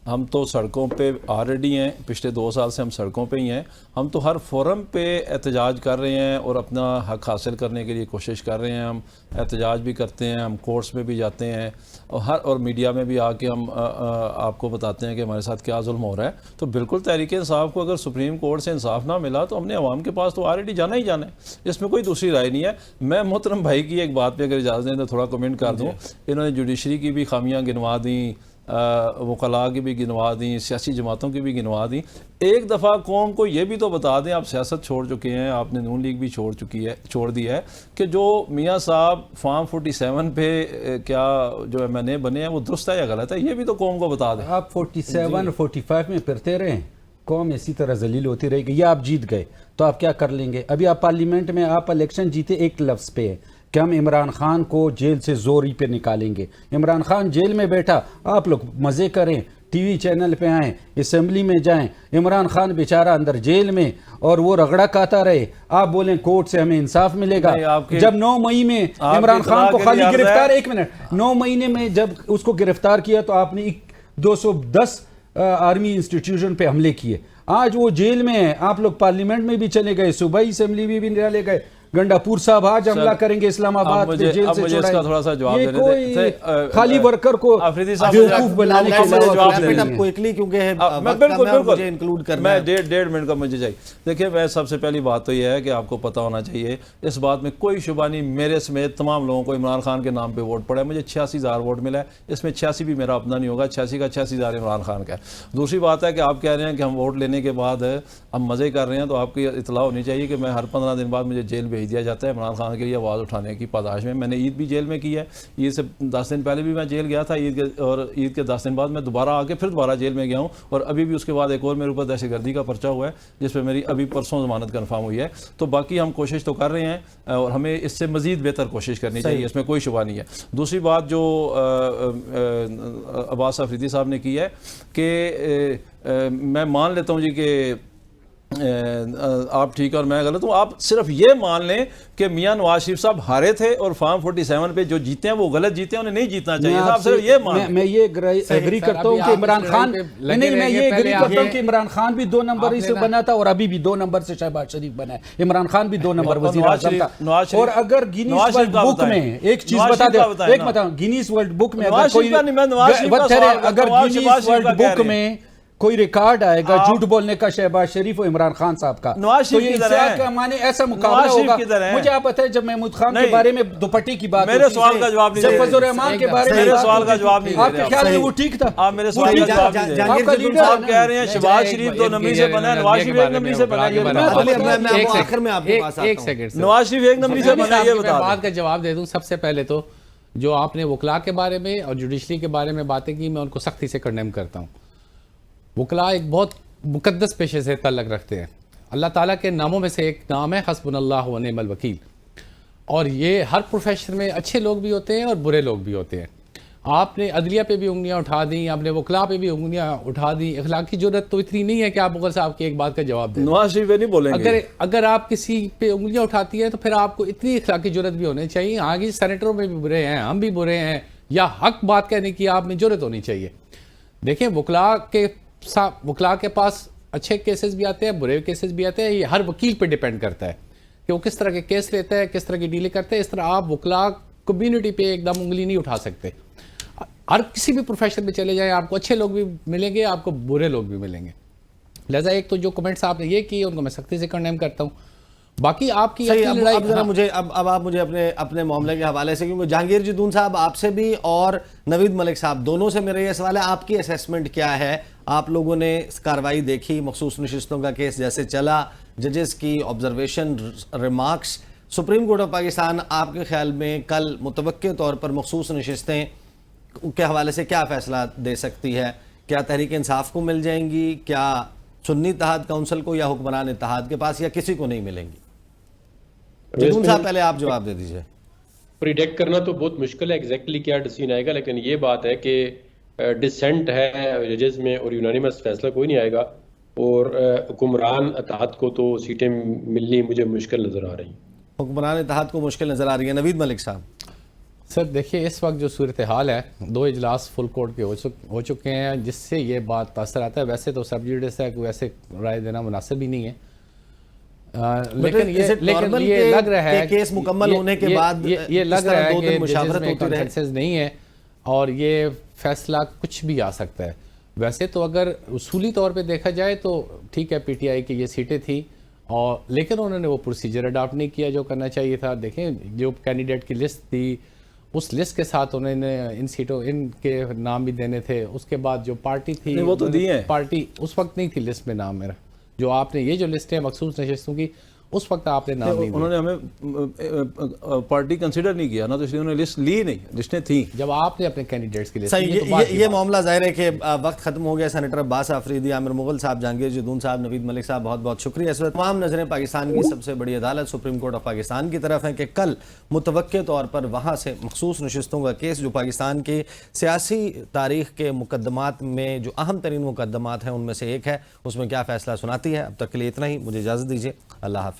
[SPEAKER 3] ہم تو سڑکوں پہ آلریڈی ہیں، پچھلے 2 سال سے ہم سڑکوں پہ ہی ہیں۔ ہم تو ہر فورم پہ احتجاج کر رہے ہیں اور اپنا حق حاصل کرنے کے لیے کوشش کر رہے ہیں۔ ہم احتجاج بھی کرتے ہیں، ہم کورٹس میں بھی جاتے ہیں اور میڈیا میں بھی آ کے ہم آپ کو بتاتے ہیں کہ ہمارے ساتھ کیا ظلم ہو رہا ہے۔ تو بالکل تحریک انصاف کو اگر سپریم کورٹ سے انصاف نہ ملا تو ہم نے عوام کے پاس تو آلریڈی جانا ہی جانا ہے، اس میں کوئی دوسری رائے نہیں ہے۔ میں محترم بھائی کی ایک بات پہ اگر اجازت دیں تو تھوڑا کمنٹ کر دوں۔ انہوں نے جوڈیشری کی بھی خامیاں گنوا دیں، وکلاء کی بھی گنوا دیں، سیاسی جماعتوں کی بھی گنوا دیں۔ ایک دفعہ قوم کو یہ بھی تو بتا دیں، آپ سیاست چھوڑ چکے ہیں، آپ نے نون لیگ بھی چھوڑ دی ہے، کہ جو میاں صاحب فارم 47 پہ کیا جو MNA بنے ہیں وہ درست ہے یا غلط ہے، یہ بھی تو قوم کو بتا دیں۔
[SPEAKER 4] آپ 47 45 میں پھرتے رہیں، قوم اسی طرح ذلیل ہوتی رہے گی، یا آپ جیت گئے تو آپ کیا کر لیں گے؟ ابھی آپ پارلیمنٹ میں آپ الیکشن جیتے ایک لفظ پہ ہے کہ ہم عمران خان کو جیل سے زوری پہ نکالیں گے۔ عمران خان جیل میں بیٹھا، آپ لوگ مزے کریں، ٹی وی چینل پہ آئیں، اسمبلی میں جائیں، عمران خان بیچارہ اندر جیل میں اور وہ رگڑا کھاتا رہے، آپ بولیں کورٹ سے ہمیں انصاف ملے گا۔ جب 9 مئی میں عمران خان کو خالی گرفتار، 1 منٹ، 9 مہینے میں جب اس کو گرفتار کیا تو آپ نے 210 آرمی انسٹیٹیوشن پہ حملے کیے۔ آج وہ جیل میں ہے، آپ لوگ پارلیمنٹ میں بھی چلے گئے، صوبائی اسمبلی میں بھی چلے گئے، گنڈا پور صاحب آج حملہ کریں گے اسلام آباد پہ، جیل سے چھوڑائیں۔
[SPEAKER 3] تھوڑا سا جواب
[SPEAKER 4] یہ کوئی خالی ورکر کو بیوقوف بنانے کے
[SPEAKER 3] میں 1.5 منٹ کا مجھے چاہیے۔ دیکھیں، میں سب سے پہلی بات تو یہ ہے کہ آپ کو پتہ ہونا چاہیے، اس بات میں کوئی شبہ نہیں، میرے سمیت تمام لوگوں کو عمران خان کے نام پہ ووٹ پڑا ہے۔ مجھے 86,000 ووٹ ملا ہے، اس میں 86 بھی میرا اپنا نہیں ہوگا، 86 کا 86,000 عمران خان کا ہے۔ دوسری بات ہے کہ آپ کہہ رہے ہیں کہ ہم ووٹ لینے کے بعد ہم مزے کر رہے ہیں، تو آپ کی اطلاع ہونی چاہیے کہ میں ہر 15 دن بعد مجھے جیل بھیج دیا جاتا ہے عمران خان کے لیے آواز اٹھانے کی پاداش میں. میں نے عید بھی جیل میں کی ہے, عید سے 10 دن پہلے بھی میں جیل گیا تھا, عید کے 10 دن بعد میں دوبارہ آ کے پھر دوبارہ جیل میں گیا ہوں, اور ابھی بھی اس کے بعد ایک اور میرے اوپر دہشت گردی کا پرچہ ہوا ہے جس پہ میری ابھی پرسوں ضمانت کنفرم ہوئی ہے. تو باقی ہم کوشش تو کر رہے ہیں اور ہمیں اس سے مزید بہتر کوشش کرنی چاہیے, اس میں کوئی شبہ نہیں ہے. دوسری بات جو عباس آفریدی صاحب نے کی ہے کہ میں مان لیتا ہوں جی کہ آپ ٹھیک ہے اور میں غلط ہوں, آپ صرف یہ مان لیں کہ میاں نواز شریف صاحب ہارے تھے اور فارم 47 پہ جو جیتے ہیں وہ غلط جیتے ہیں, انہیں نہیں جیتنا چاہیے تھا. آپ صرف یہ مان لیں.
[SPEAKER 4] میں یہ ایگری کرتا ہوں کہ عمران خان نہیں, میں یہ ایگری کرتا ہوں کہ عمران خان بھی 2 نمبر سے بنا تھا اور ابھی بھی 2 نمبر سے شہباز شریف بنا ہے. عمران خان بھی 2 نمبر وزیر اعظم تھا. اور اگر گینیز ورلڈ بک میں ایک چیز بتا دیں, ایک بتاؤں, گینیز ورلڈ بک میں اگر گینیز ورلڈ بک میں کوئی ریکارڈ آئے گا جھوٹ بولنے کا شہباز شریف و عمران خان صاحب کا, تو یہ انسیاد کا معنی ایسا مقابلہ ہوگا. مجھے آپ بتائیں, جب محمود خان کے بارے میں دوپٹی کی بات,
[SPEAKER 3] میرے سوال کا جواب نہیں,
[SPEAKER 4] فضل الرحمان کے بارے میں,
[SPEAKER 3] میرے سوال کا جواب نہیں,
[SPEAKER 4] آپ کے خیال میں وہ ٹھیک تھا؟
[SPEAKER 3] آپ میرے سوال کا جواب نہیں, آپ کہہ رہے ہیں شہباز شریف 2 نمبری سے بنا ہے, نواز شریف 1 نمبری سے بنا ہے. نواز شریف 1 نمبری سے بنا ہے, یہ بتا
[SPEAKER 5] بات کا جواب دے دوں. سب سے پہلے تو جو آپ نے وکلاء کے بارے میں اور جوڈیشری کے بارے میں باتیں کی, میں ان کو سختی سے کنڈیم کرتا ہوں. وکلاء ایک بہت مقدس پیشے سے تعلق رکھتے ہیں. اللہ تعالیٰ کے ناموں میں سے ایک نام ہے حسبنا اللہ و نعم الوکیل, اور یہ ہر پروفیشن میں اچھے لوگ بھی ہوتے ہیں اور برے لوگ بھی ہوتے ہیں. آپ نے عدلیہ پہ بھی انگلیاں اٹھا دیں, آپ نے وکلاء پہ بھی انگلیاں اٹھا دیں. اخلاقی جرات تو اتنی نہیں ہے کہ آپ مغل صاحب کی ایک بات کا جواب دیں.
[SPEAKER 3] نواز شریف نہیں بولیں گے.
[SPEAKER 5] اگر آپ کسی پہ انگلیاں اٹھاتی ہیں تو پھر آپ کو اتنی اخلاقی جرات بھی ہونی چاہیے. آگے سینیٹروں میں بھی برے ہیں, ہم بھی برے ہیں, یا حق بات کہنے کی آپ میں جرات ہونی چاہیے. دیکھیں, وکلاء کے پاس اچھے کیسز بھی آتے ہیں, برے کیسز بھی آتے ہیں. یہ ہر وکیل پہ ڈیپینڈ کرتا ہے کہ وہ کس طرح کے کیس لیتا ہے, کس طرح کی ڈیلنگ کرتا ہے. اس طرح آپ وکلاء کمیونٹی پہ ایک دم انگلی نہیں اٹھا سکتے. ہر کسی بھی پروفیشن میں چلے جائیں, آپ کو اچھے لوگ بھی ملیں گے, آپ کو برے لوگ بھی ملیں گے. لہذا ایک تو جو کمنٹس آپ نے یہ کی ان کو میں سختی سے کنڈیم کرتا ہوں. باقی آپ کی
[SPEAKER 1] اب آپ مجھے اپنے معاملے کے حوالے سے, کیونکہ جہانگیر جدون صاحب آپ سے بھی اور نوید ملک صاحب دونوں سے میرا یہ سوال ہے, آپ کی اسیسمنٹ کیا ہے؟ آپ لوگوں نے کارروائی دیکھی, مخصوص نشستوں کا کیس جیسے چلا, ججز کی observation, remarks, supreme Court of Pakistan آپ کے خیال میں کل متوقع طور پر مخصوص نشستیں کے حوالے سے کیا فیصلہ دے سکتی ہے؟ کیا تحریک انصاف کو مل جائیں گی, کیا سنی اتحاد کونسل کو, یا حکمران اتحاد کے پاس, یا کسی کو نہیں ملیں گی؟ جدون صاحب پہلے آپ جواب دے دیجئے.
[SPEAKER 2] پریڈکٹ کرنا تو بہت مشکل ہے ایگزیکٹلی کیا ڈیسیژن آئے گا, لیکن یہ بات ہے کہ ڈسینٹ ہے ججز میں اور یونانیمس فیصلہ کوئی نہیں آئے گا, اور حکمران اتحاد کو تو سیٹیں ملنی مجھے مشکل نظر آ رہی ہیں.
[SPEAKER 1] حکمران اتحاد کو مشکل نظر آ رہی ہے. نوید ملک صاحب.
[SPEAKER 5] سر دیکھیے, اس وقت جو صورتحال ہے, 2 اجلاس فل کورٹ کے ہو چکے ہیں, جس سے یہ بات تاثر آتا ہے. ویسے تو سب جوڈس ہے, کوئی ایسے رائے دینا مناسب ہی نہیں ہے, لیکن یہ لگ رہا ہے
[SPEAKER 1] کیس مکمل ہونے کے بعد
[SPEAKER 5] یہ لگ رہا ہے کہ مشاورت میں کنسنسس نہیں ہے اور یہ فیصلہ کچھ بھی آ سکتا ہے. ویسے تو اگر اصولی طور پہ دیکھا جائے تو ٹھیک ہے, پی ٹی آئی کی یہ سیٹیں تھیں, اور لیکن انہوں نے وہ پروسیجر اڈاپٹ نہیں کیا جو کرنا چاہیے تھا. دیکھیں, جو کینڈیڈیٹ کی لسٹ تھی اس لسٹ کے ساتھ انہوں نے ان سیٹوں ان کے نام بھی دینے تھے. اس کے بعد جو پارٹی تھی
[SPEAKER 3] وہ تو دی ہیں,
[SPEAKER 5] پارٹی اس وقت نہیں تھی لسٹ میں نام میرا. جو آپ نے یہ جو لسٹ ہے مخصوص نشستوں کی, اس وقت آپ نے نام نہیں,
[SPEAKER 3] انہوں نے ہمیں پارٹی کنسیڈر نہیں کیا نا, تو اس لیے انہوں نے لسٹ لی نہیں, لسٹیں تھیں.
[SPEAKER 5] جب آپ نے اپنے کینڈیڈیٹس کی لسٹ
[SPEAKER 1] یہ معاملہ ظاہر ہے کہ وقت ختم ہو گیا. سینیٹر عباس آفریدی, عامر مغل صاحب, جہانگیر جدون صاحب, نوید ملک صاحب, بہت بہت شکریہ. اس وقت تمام نظریں پاکستان کی سب سے بڑی عدالت سپریم کورٹ آف پاکستان کی طرف ہیں کہ کل متوقع طور پر وہاں سے مخصوص نشستوں کا کیس, جو پاکستان کی سیاسی تاریخ کے مقدمات میں جو اہم ترین مقدمات ہیں ان میں سے ایک ہے, اس میں کیا فیصلہ سناتی ہے. اب تک کے لیے اتنا ہی, مجھے اجازت دیجیے. اللہ حافظ.